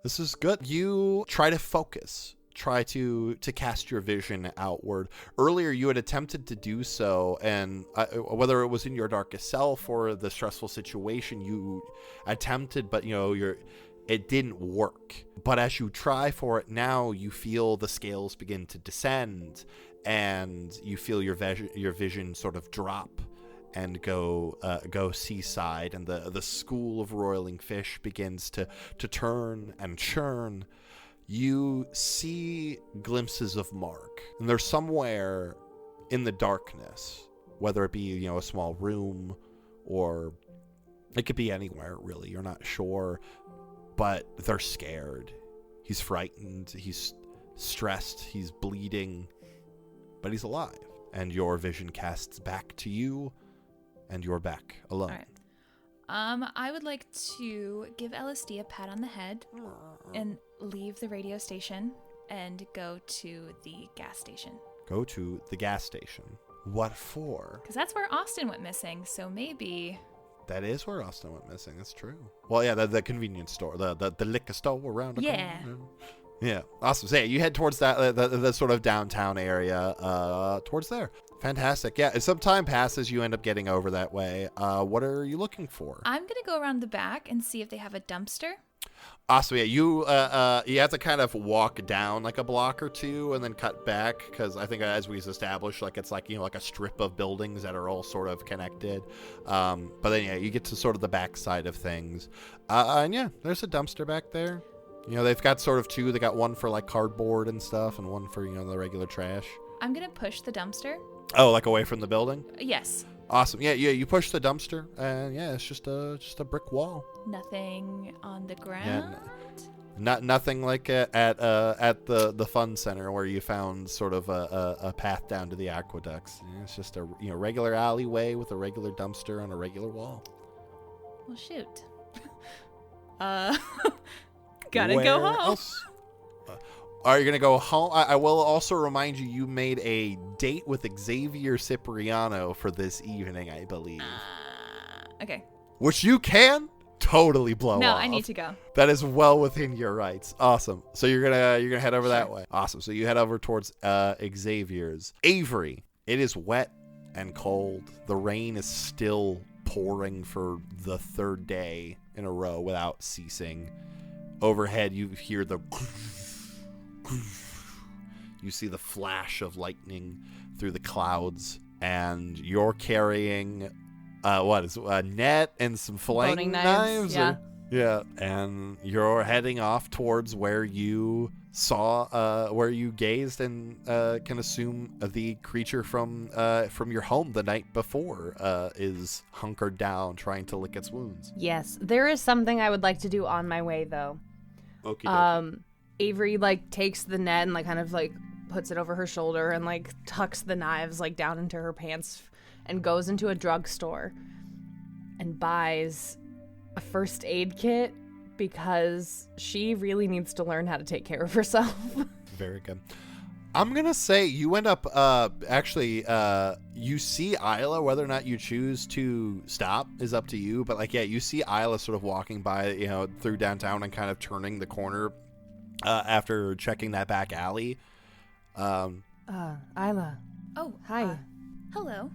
This is good. You try to focus. Try to cast your vision outward. Earlier, you had attempted to do so, and whether it was in your darkest self or the stressful situation, you attempted, but it didn't work. But as you try for it now, you feel the scales begin to descend, and you feel your vision sort of drop and go seaside, and the school of roiling fish begins to turn and churn. You see glimpses of Mark, and they're somewhere in the darkness, whether it be a small room, or it could be anywhere really. You're not sure, but they're scared. He's frightened. He's stressed. He's bleeding, but he's alive. And your vision casts back to you, and you're back alone. All right. I would like to give LSD a pat on the head and leave the radio station and go to the gas station. Go to the gas station. What for? Because that's where Austin went missing, so maybe... That is where Austin went missing. That's true. Well, yeah, the convenience store, the liquor store around the corner. Yeah, awesome. So yeah, you head towards that the sort of downtown area, towards there. Fantastic. Yeah, as some time passes, you end up getting over that way. What are you looking for? I'm going to go around the back and see if they have a dumpster. Awesome. Yeah, you have to kind of walk down a block or two and then cut back, because I think as we've established, it's a strip of buildings that are all sort of connected. But then yeah, you get to sort of the back side of things, and yeah, there's a dumpster back there. They've got sort of two. They got one for cardboard and stuff, and one for the regular trash. I'm going to push the dumpster. Oh, away from the building? Yes. Awesome. Yeah. You push the dumpster, and yeah, it's just a brick wall. Nothing on the ground? nothing like at the fun center where you found sort of a path down to the aqueducts. It's just a regular alleyway with a regular dumpster on a regular wall. Well, shoot. Gotta Where go home. else? Are you gonna go home? I will also remind you, you made a date with Xavier Cipriano for this evening, I believe. Okay. Which you can totally blow No, off. I need to go. That is well within your rights. Awesome. So you're gonna head over that Sure. way. Awesome. So you head over towards Xavier's. Avery. It is wet and cold. The rain is still pouring for the third day in a row without ceasing. Overhead, you hear the. You see the flash of lightning through the clouds, and you're carrying a net and some flaying Boning knives, yeah. Yeah, and you're heading off towards where you saw, where you gazed and can assume the creature from your home the night before is hunkered down trying to lick its wounds. Yes, there is something I would like to do on my way, though. Okie Avery, takes the net and, kind of, puts it over her shoulder and, tucks the knives, down into her pants and goes into a drugstore and buys a first aid kit because she really needs to learn how to take care of herself. Very good. I'm going to say you end up, you see Isla. Whether or not you choose to stop is up to you. But, you see Isla sort of walking by, through downtown and kind of turning the corner after checking that back alley. Isla. Oh, Hi. Hello.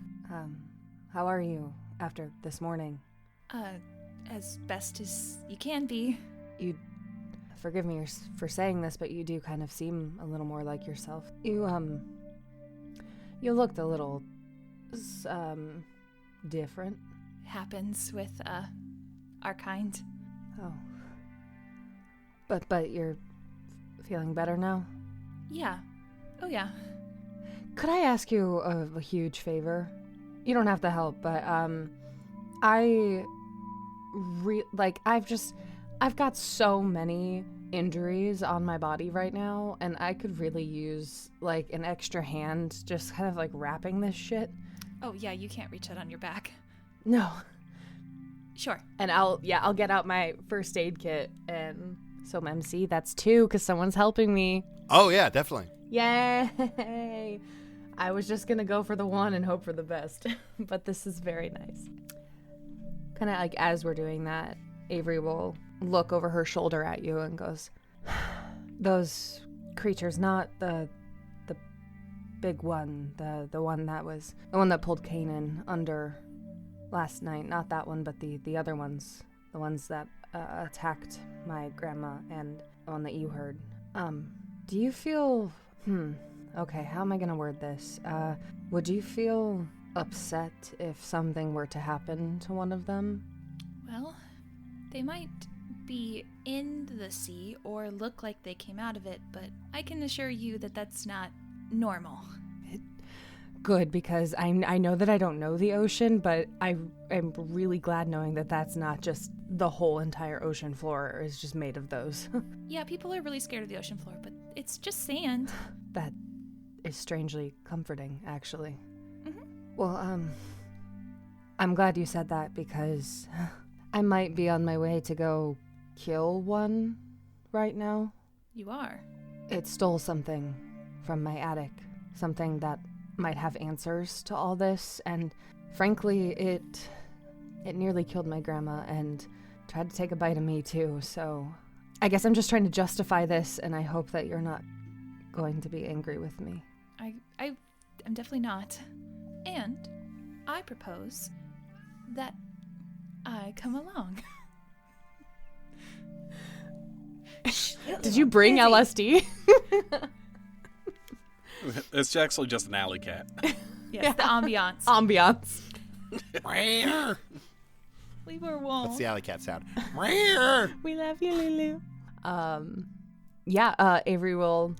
How are you after this morning? As best as you can be. Forgive me for saying this, but you do kind of seem a little more like yourself. You looked a little, different. Happens with, our kind. Oh. But you're feeling better now? Yeah. Oh, yeah. Could I ask you a huge favor? You don't have to help, but, I've got so many injuries on my body right now, and I could really use, an extra hand just kind of, wrapping this shit. Oh, yeah, you can't reach out on your back. No. Sure. And I'll get out my first aid kit, and so MC, that's 2, because someone's helping me. Oh, yeah, definitely. Yay! I was just gonna go for the 1 and hope for the best, but this is very nice. Kind of as we're doing that, Avery will look over her shoulder at you and goes, "Those creatures, not the big one, the one that pulled Kanan under last night. Not that one, but the other ones, the ones that attacked my grandma and the one that you heard. Do you feel? Okay, how am I gonna word this? Would you feel upset if something were to happen to one of them?" Well, they might be in the sea or look like they came out of it, but I can assure you that that's not normal. Good, because I know that I don't know the ocean, but I am really glad knowing that that's not just the whole entire ocean floor is just made of those. Yeah, people are really scared of the ocean floor, but it's just sand. That is strangely comforting, actually. Mm-hmm. Well, I'm glad you said that because I might be on my way to go kill one right now. You are? It stole something from my attic, something that might have answers to all this, and frankly, it nearly killed my grandma and tried to take a bite of me too, so I guess I'm just trying to justify this, and I hope that you're not going to be angry with me. I'm definitely not. And I propose that I come along. Did you bring LSD? It's actually just an alley cat. Yes, the ambiance. Ambiance. We were warm. That's the alley cat sound. We love you, Lulu. Avery will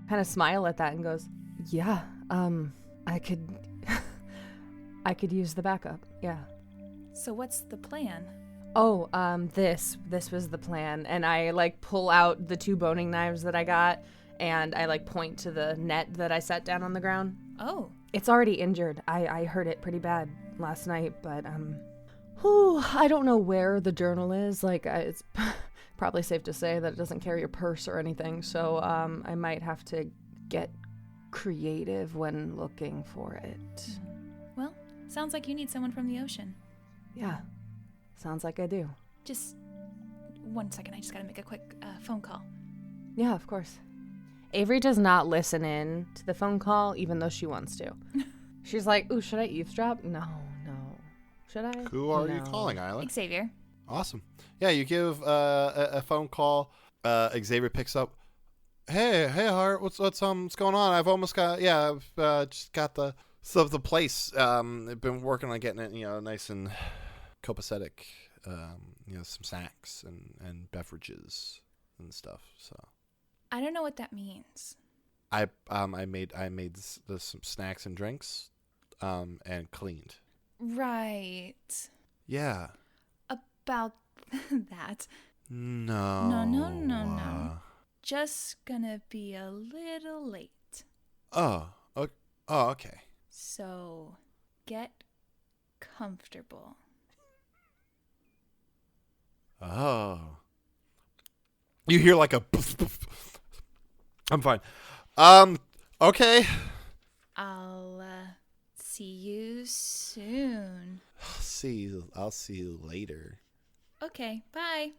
kind of smile at that and goes, "Yeah, I could use the backup. Yeah." So what's the plan? Oh, this was the plan. And I, like, pull out the 2 boning knives that I got, and I, like, point to the net that I set down on the ground. Oh. It's already injured. I hurt it pretty bad last night, but, I don't know where the journal is. Like, it's probably safe to say that it doesn't carry a purse or anything, so, I might have to get creative when looking for it. Well, sounds like you need someone from the ocean. Yeah, sounds like I do. Just 1 second, I just gotta make a quick phone call. Yeah, of course. Avery does not listen in to the phone call, even though she wants to. She's like, ooh, should I eavesdrop? No. Should I? Who are you calling, Isla? Xavier. Awesome. Yeah, you give a phone call. Xavier picks up. Hey, Hart, what's going on? I've almost got, I've just got the place. I've been working on getting it, nice and copacetic. Some snacks and beverages and stuff. So I don't know what that means. I made some snacks and drinks, and cleaned. Right. Yeah. About that. No. Just gonna be a little late. Oh, okay. So, get comfortable. Oh. You hear like a I'm fine. Okay. I'll see you soon. I'll see you later. Okay, bye.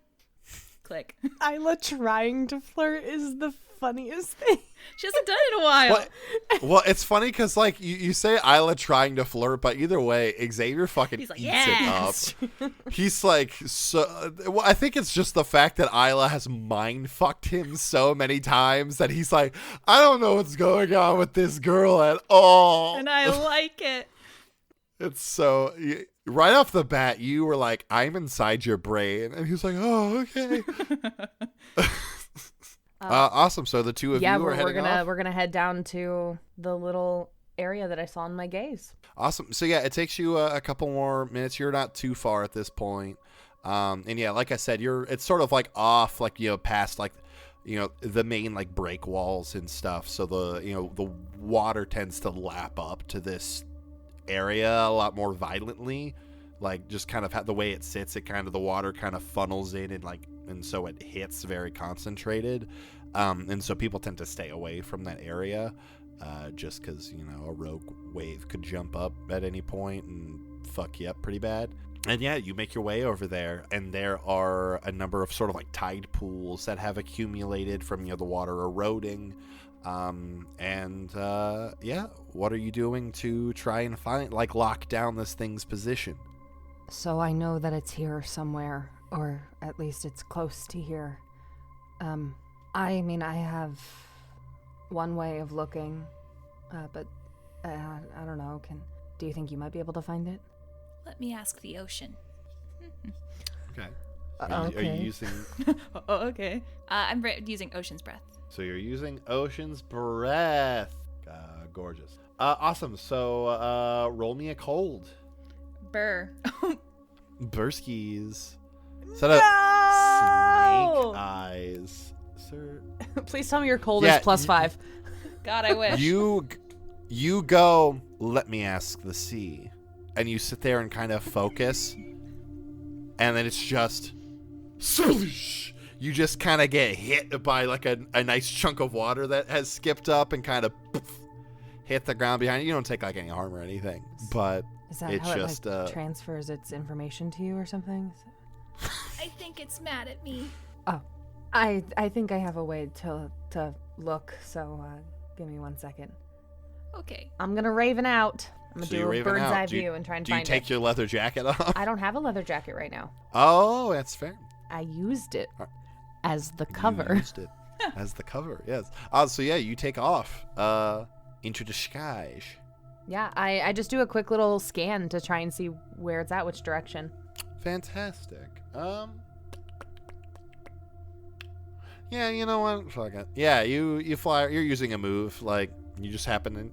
Click. Isla trying to flirt is the funniest thing. She hasn't done it in a while. Well, it's funny because like you say Isla trying to flirt, but either way, Xavier fucking He's like, eats yes. it up. He's like, well, I think it's just the fact that Isla has mind fucked him so many times that he's like, I don't know what's going on with this girl at all. And I like it. It's so right off the bat, you were like, I'm inside your brain, and he's like, oh, okay. Awesome. So the two of you are heading off? We're gonna head down to the little area that I saw in my gaze. Awesome. So yeah, it takes you a couple more minutes. You're not too far at this point. And yeah, like I said, it's sort of like off, like, past like, the main like break walls and stuff. So the water tends to lap up to this area a lot more violently. Like just kind of the way it sits, the water kind of funnels in and so it hits very concentrated. And so people tend to stay away from that area, just because, a rogue wave could jump up at any point and fuck you up pretty bad. And yeah, you make your way over there, and there are a number of sort of like tide pools that have accumulated from, the water eroding. Yeah, what are you doing to try and lock down this thing's position? So I know that it's here somewhere, or at least it's close to here. I have one way of looking, but I don't know. Do you think you might be able to find it? Let me ask the ocean. Okay. Okay. Are you using... okay. I'm using Ocean's Breath. So you're using Ocean's Breath. Gorgeous. Awesome. So roll me a cold. Burr. Burskies. Set up snake eyes. Sir. Please tell me your cold is +5. God, I wish. You go, let me ask the sea. And you sit there and kind of focus. And then it's just... swoosh. You just kind of get hit by like a nice chunk of water that has skipped up and kind of hit the ground behind you. You don't take like any harm or anything. But is that it's how just... it transfers its information to you or something? I think it's mad at me. Oh. I think I have a way to look, so give me 1 second. Okay. I'm gonna raven out. I'm gonna do a bird's eye view and try and find it. Do you take your leather jacket off? I don't have a leather jacket right now. Oh, that's fair. I used it as the cover. You used it as the cover, yes. So yeah, you take off into the skies. Yeah, I just do a quick little scan to try and see where it's at, which direction. Fantastic. Yeah, you know what? Fuck it. Yeah, you fly. You're using a move. Like, you just happen to...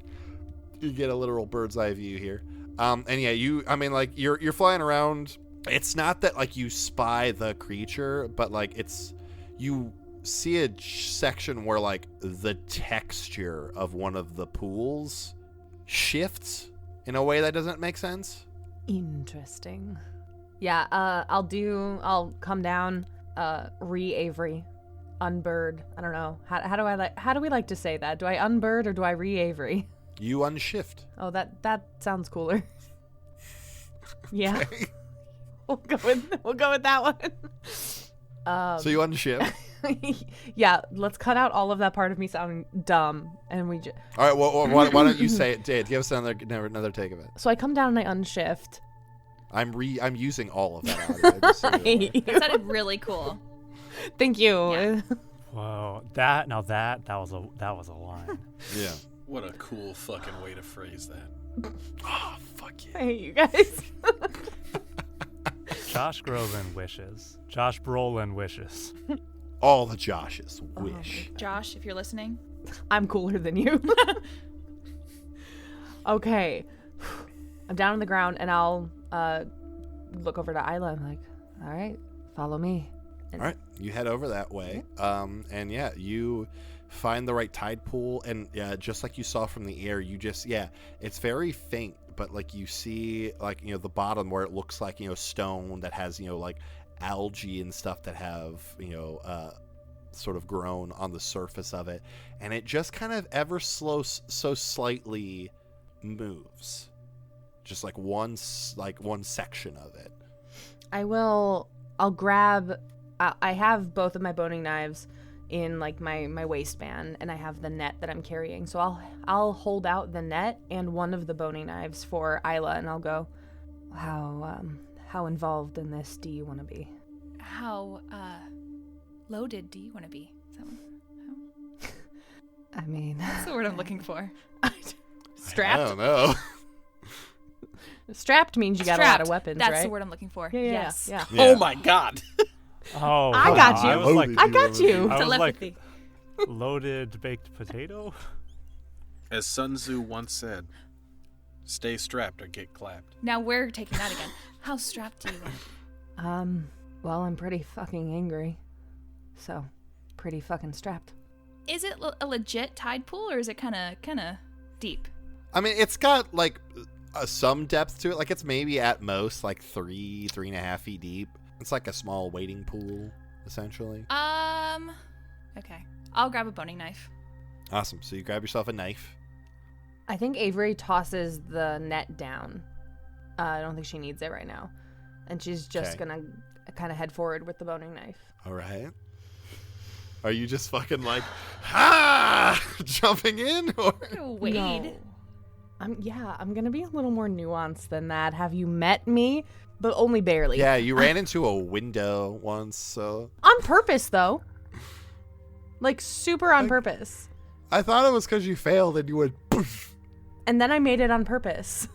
You get a literal bird's eye view here. And yeah, you're flying around It's not that like you spy the creature, but like you see a section where like the texture of one of the pools shifts in a way that doesn't make sense. Interesting. Yeah, I'll come down, Avery, unbird. I don't know. How do we like to say that? Do I unbird or do I Avery? You unshift. Oh, that sounds cooler. Yeah. Okay. We'll go with that one. So you unshift. Yeah, let's cut out all of that part of me sounding dumb, and we just. All right. Well, why don't you say it, Dave? Give us another take of it. So I come down and I unshift. I'm using all of that audio. Just so you're aware. That sounded really cool. Thank you. Yeah. Whoa, that was a line. Yeah. What a cool fucking way to phrase that. Oh, fuck yeah. I hate you guys. Josh Groban wishes. Josh Brolin wishes. All the Joshes wish. Josh, if you're listening. I'm cooler than you. Okay. I'm down on the ground and I'll look over to Isla. I'm like, all right, follow me. All right, you head over that way, and yeah, you find the right tide pool, and just like you saw from the air, it's very faint, but like you see like the bottom where it looks like stone that has like algae and stuff that have sort of grown on the surface of it, and it just kind of ever so slightly moves, just like one section of it. I'll grab. I have both of my boning knives in like my waistband, and I have the net that I'm carrying. So I'll hold out the net and one of the boning knives for Isla, and I'll go, how involved in this do you want to be? How loaded do you want to be? Is that one? I mean, That's the word I'm looking for. strapped. I don't know. Strapped means you got a lot of weapons, That's right? the word I'm looking for. Yeah. Yes. Yeah. Yeah. Oh my god. Oh, I got you. I was like, I got you. I was like Telepathy. loaded baked potato. As Sun Tzu once said, stay strapped or get clapped. Now we're taking that again. How strapped do you want? Well, I'm pretty fucking angry. So, pretty fucking strapped. Is it a legit tide pool or is it kind of deep? I mean, it's got like some depth to it. Like it's maybe at most like 3.5 feet deep. It's like a small wading pool, essentially. Okay. I'll grab a boning knife. Awesome. So you grab yourself a knife. I think Avery tosses the net down. I don't think she needs it right now. And she's just gonna kind of head forward with the boning knife. All right. Are you just fucking like, jumping in? Or? Wade. No. I'm gonna be a little more nuanced than that. Have you met me? But only barely. Yeah, you ran into a window once, so. On purpose, though. Like, super on purpose. I thought it was because you failed and you went poof. And then I made it on purpose.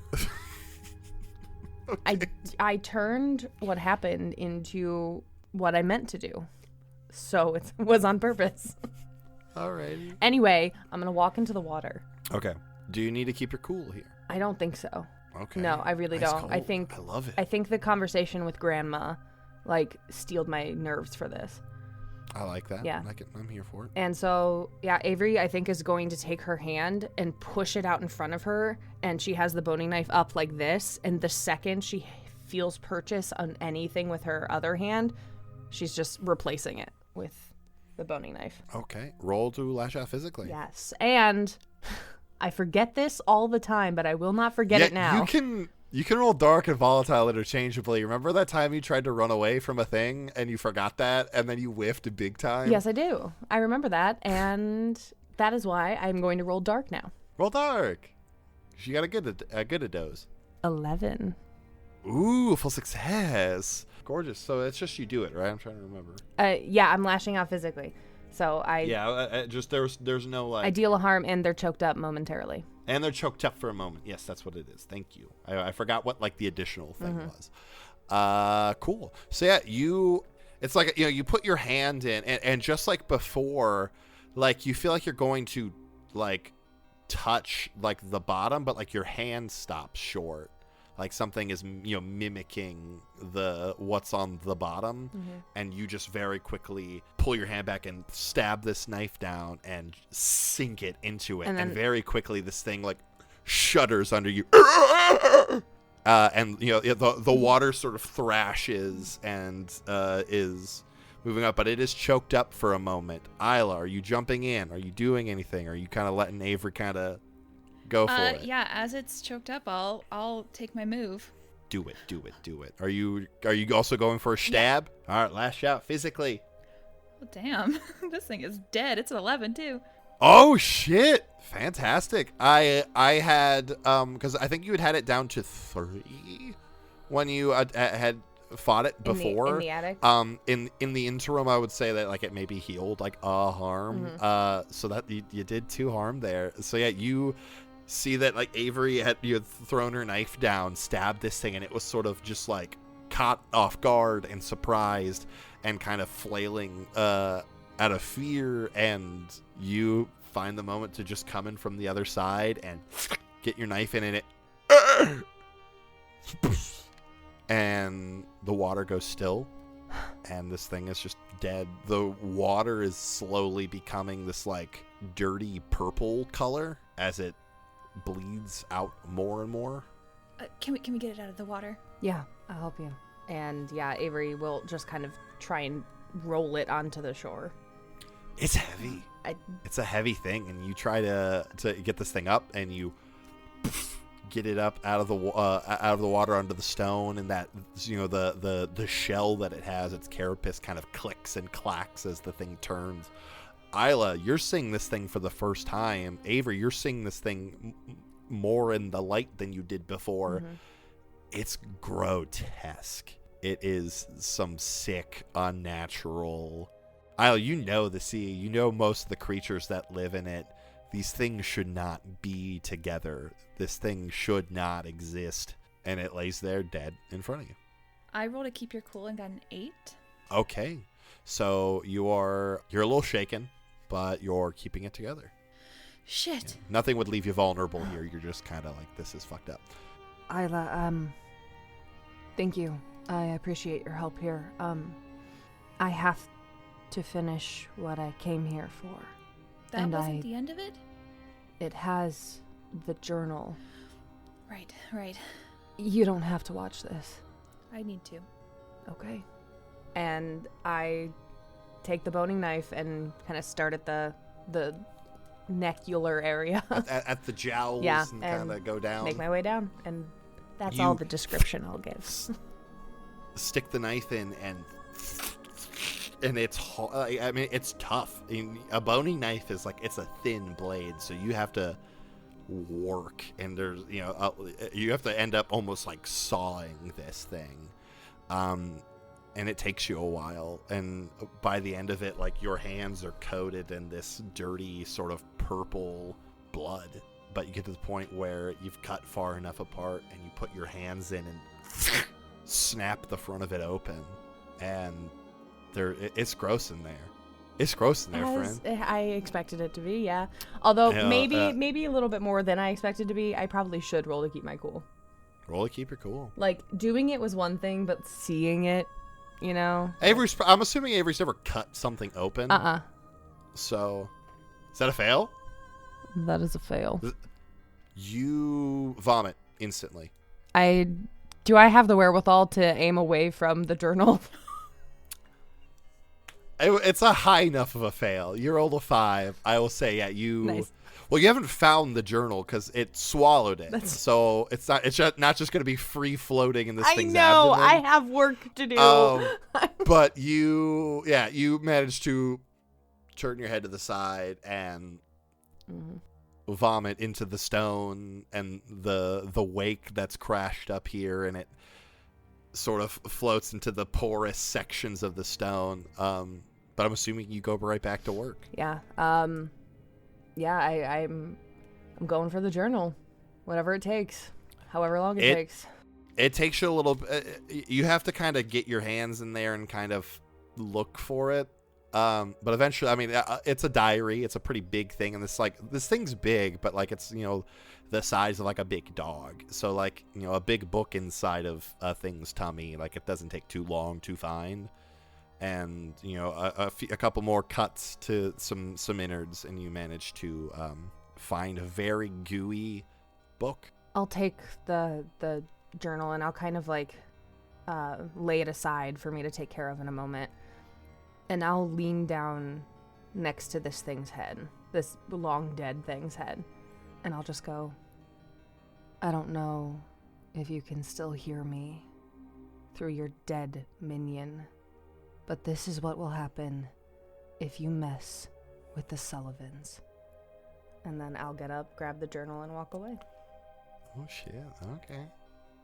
Okay. I turned what happened into what I meant to do. So it was on purpose. Alrighty. Anyway, I'm going to walk into the water. Okay. Do you need to keep your cool here? I don't think so. Okay. No, I really Nice don't. cold. I love it. I think the conversation with Grandma, like, steeled my nerves for this. I like that. Yeah. I'm here for it. And so, yeah, Avery, I think, is going to take her hand and push it out in front of her. And she has the boning knife up like this. And the second she feels purchase on anything with her other hand, she's just replacing it with the boning knife. Okay. Roll to lash out physically. Yes. And I forget this all the time, but I will not forget it now. You can roll dark and volatile interchangeably. Remember that time you tried to run away from a thing and you forgot that and then you whiffed big time? Yes, I do. I remember that. And that is why I'm going to roll dark now. Roll dark. You got a good dose. 11. Ooh, full success. Gorgeous. So it's just you do it, right? I'm trying to remember. Yeah, I'm lashing out physically. So just there's no like. I deal a harm and they're choked up momentarily. And they're choked up for a moment. Yes, that's what it is. Thank you. I forgot what like the additional thing was. Cool. So yeah, it's like you put your hand in, and just like before, like you feel like you're going to like touch like the bottom, but like your hand stops short. like something is mimicking what's on the bottom, and you just very quickly pull your hand back and stab this knife down and sink it into it, and very quickly this thing like shudders under you. And the water sort of thrashes and is moving up, but it is choked up for a moment. Isla, are you jumping in? Are you doing anything? Are you kind of letting Avery kind of go for it? Yeah, as it's choked up, I'll take my move. Do it. Are you also going for a stab? Yeah. All right, last shot physically. Oh, damn. This thing is dead. It's an 11 too. Oh shit! Fantastic. I had because I think you had it down to 3 when you had fought it before. In the attic. In the interim, I would say that like it maybe healed like a harm. So that you did 2 harm there. So yeah, you see that like Avery had thrown her knife down, stabbed this thing, and it was sort of just like caught off guard and surprised and kind of flailing out of fear, and you find the moment to just come in from the other side and get your knife in, and it and the water goes still, and this thing is just dead. The water is slowly becoming this like dirty purple color as it bleeds out more and more. Can we get it out of the water? Yeah, I'll help you. And yeah, Avery will just kind of try and roll it onto the shore. It's heavy. It's a heavy thing, and you try to get this thing up, and you get it up out of the water onto the stone, and that the shell that it has, its carapace, kind of clicks and clacks as the thing turns. Isla, you're seeing this thing for the first time. Avery, you're seeing this thing more in the light than you did before. It's grotesque. It is some sick, unnatural. Isla, you know the sea. You know most of the creatures that live in it. These things should not be together. This thing should not exist. And it lays there dead in front of you. I rolled to keep your cool and got an 8. Okay. So you're a little shaken, but you're keeping it together. Shit. Yeah. Nothing would leave you vulnerable here. You're just kind of like, this is fucked up. Isla, thank you. I appreciate your help here. I have to finish what I came here for. That wasn't the end of it? It has the journal. Right. You don't have to watch this. I need to. Okay. And I take the boning knife and kind of start at the necular area. at the jowls, yeah, and kind of go down. Make my way down, and that's all the description I'll give. Stick the knife in, and it's I mean, it's tough. A boning knife is like, it's a thin blade, so you have to work, and there's you have to end up almost like sawing this thing, and it takes you a while, and by the end of it, like, your hands are coated in this dirty sort of purple blood, but you get to the point where you've cut far enough apart and you put your hands in and snap the front of it open, and it's gross in there. It's gross in there, friend. I expected it to be, yeah. Although maybe a little bit more than I expected to be. I probably should roll to keep my cool. Roll to keep your cool. Like, doing it was one thing, but seeing it, I'm assuming Avery's never cut something open. So, is that a fail? That is a fail. You vomit instantly. Do I have the wherewithal to aim away from the journal? It's a high enough of a fail. You rolled a 5. I will say, yeah, you. Nice. Well, you haven't found the journal because it swallowed it. So it's not just going to be free floating in this thing's abdomen. I have work to do. But you managed to turn your head to the side and vomit into the stone and the wake that's crashed up here, and it sort of floats into the porous sections of the stone. But I'm assuming you go right back to work. Yeah. I'm going for the journal, whatever it takes, however long it takes. It takes you a little. You have to kind of get your hands in there and kind of look for it. But eventually, I mean, it's a diary. It's a pretty big thing, and this thing's big, but like it's the size of like a big dog. So like a big book inside of a thing's tummy. Like it doesn't take too long to find, and a couple more cuts to some innards, and you manage to find a very gooey book. I'll take the journal and I'll kind of like lay it aside for me to take care of in a moment. And I'll lean down next to this thing's head, this long dead thing's head. And I'll just go, I don't know if you can still hear me through your dead minion, but this is what will happen if you mess with the Sullivans. And then I'll get up, grab the journal, and walk away. Oh, shit. Okay.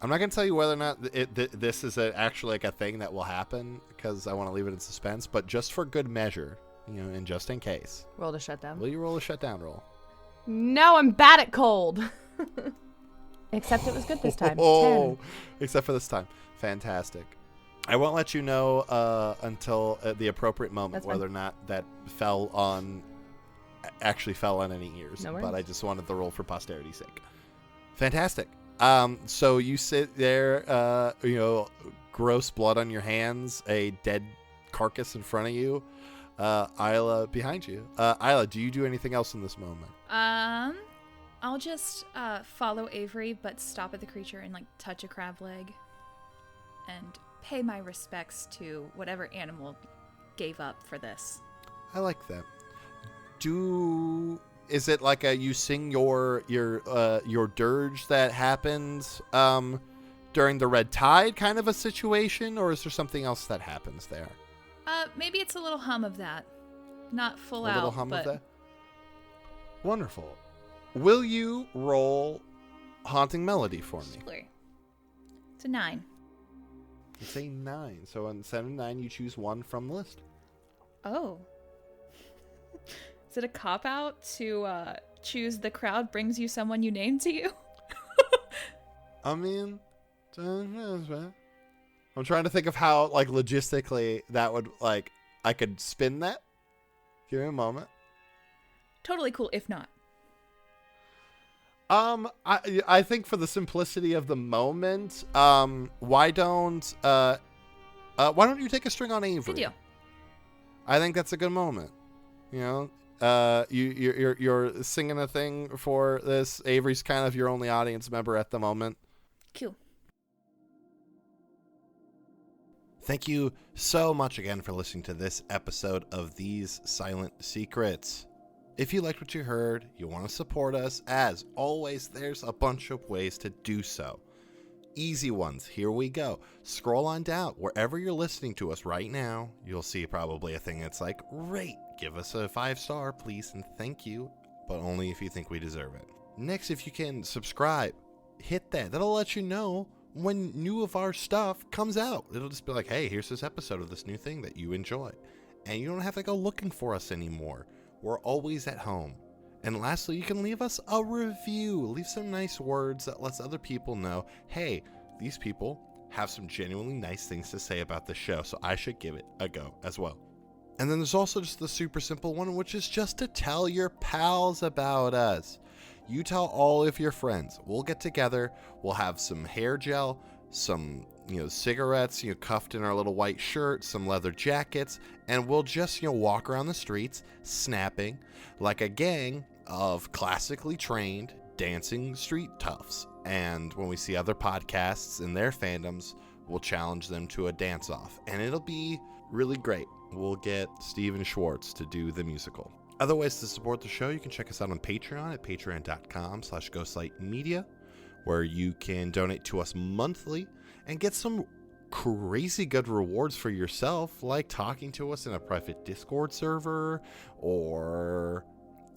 I'm not going to tell you whether or not this is actually like a thing that will happen, because I want to leave it in suspense, but just for good measure, and just in case. Roll to shut down. Will you roll a shutdown roll? No, I'm bad at cold. Except it was good this time. 10. Except for this time. Fantastic. I won't let you know until the appropriate moment whether or not that actually fell on any ears. No worries. But I just wanted the roll for posterity's sake. Fantastic. So you sit there, gross blood on your hands, a dead carcass in front of you, Isla behind you. Isla, do you do anything else in this moment? I'll just follow Avery, but stop at the creature and like touch a crab leg, and pay my respects to whatever animal gave up for this. I like that. Is it like you sing your dirge that happens during the red tide kind of a situation, or is there something else that happens there? Maybe it's a little hum of that. Not full out, A little hum but... of that? Wonderful. Will you roll Haunting Melody for me? Sure. It's a 9. It's a 9. So on 7 9, you choose one from the list. Oh. Is it a cop-out to choose the crowd brings you someone you named to you? I mean, I'm trying to think of how, like, logistically that would, like, I could spin that. Give me a moment. Totally cool, if not. I think for the simplicity of the moment, why don't you take a string on Avery? Good deal. I think that's a good moment. You're singing a thing for this. Avery's kind of your only audience member at the moment. Cool. Thank you so much again for listening to this episode of These Silent Secrets. If you liked what you heard, you want to support us, as always, there's a bunch of ways to do so. Easy ones, here we go. Scroll on down. Wherever you're listening to us right now, you'll see probably a thing that's like, rate. Give us a 5-star, please, and thank you, but only if you think we deserve it. Next, if you can subscribe, hit that. That'll let you know when new of our stuff comes out. It'll just be like, hey, here's this episode of this new thing that you enjoy. And you don't have to go looking for us anymore. We're always at home. And lastly, you can leave us a review. Leave some nice words that lets other people know, hey, these people have some genuinely nice things to say about the show, so I should give it a go as well. And then there's also just the super simple one, which is just to tell your pals about us. You tell all of your friends. We'll get together. We'll have some hair gel, some cigarettes, cuffed in our little white shirt, some leather jackets, and we'll just walk around the streets snapping like a gang of classically trained dancing street toughs. And when we see other podcasts and their fandoms, we'll challenge them to a dance-off, and it'll be really great. We'll get Steven Schwartz to do the musical. Other ways to support the show, you can check us out on Patreon at patreon.com/ghostlightmedia, where you can donate to us monthly and get some crazy good rewards for yourself, like talking to us in a private Discord server, or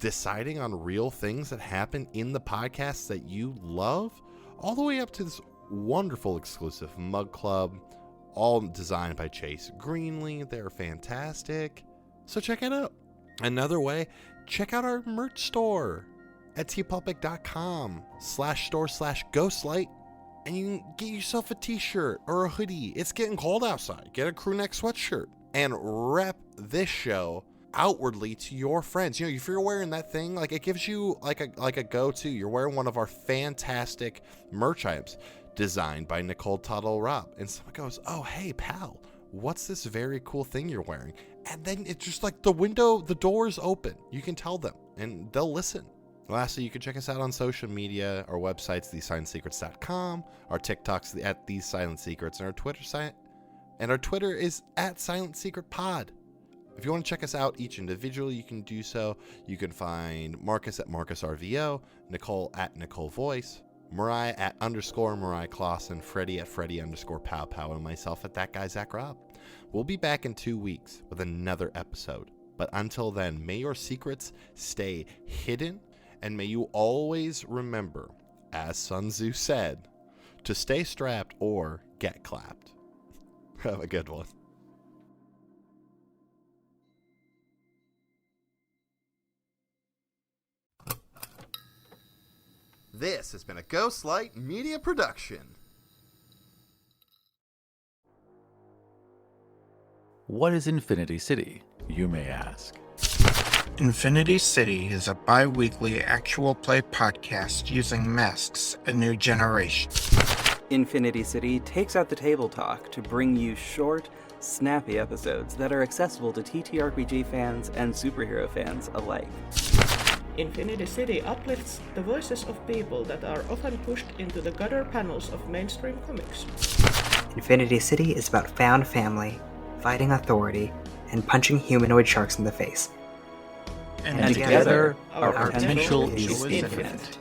deciding on real things that happen in the podcasts that you love, all the way up to this wonderful exclusive mug club, all designed by Chase Greenlee. They're fantastic. So check it out. Another way, check out our merch store at tpublic.com/store/ghostlight, and you can get yourself a t-shirt or a hoodie. It's getting cold outside. Get a crew neck sweatshirt and rep this show outwardly to your friends. You know, if you're wearing that thing, like, it gives you like a go-to. You're wearing one of our fantastic merch items designed by Nicole Tuttle-Robb, and someone goes, "Oh, hey pal, what's this very cool thing you're wearing?" And then it's just like the door's open. You can tell them and they'll listen. Lastly, you can check us out on social media. Our website's thesilentsecrets.com, our TikTok's at These Silent Secrets, and our Twitter is at Silent Secret Pod. If you want to check us out each individually, you can do so. You can find Marcus at MarcusRVO, Nicole at Nicole Voice, Mariah at _Mariah Clawson, Freddie at Freddie_Pow, and myself at That Guy Zach Robb. We'll be back in 2 weeks with another episode. But until then, may your secrets stay hidden, and may you always remember, as Sun Tzu said, to stay strapped or get clapped. Have a good one. This has been a Ghostlight Media production. What is Infinity City, you may ask? Infinity City is a bi-weekly actual play podcast using Masks, a new generation. Infinity City takes out the table talk to bring you short, snappy episodes that are accessible to TTRPG fans and superhero fans alike. Infinity City uplifts the voices of people that are often pushed into the gutter panels of mainstream comics. Infinity City is about found family, fighting authority, and punching humanoid sharks in the face. And together, our potential is is infinite. infinite.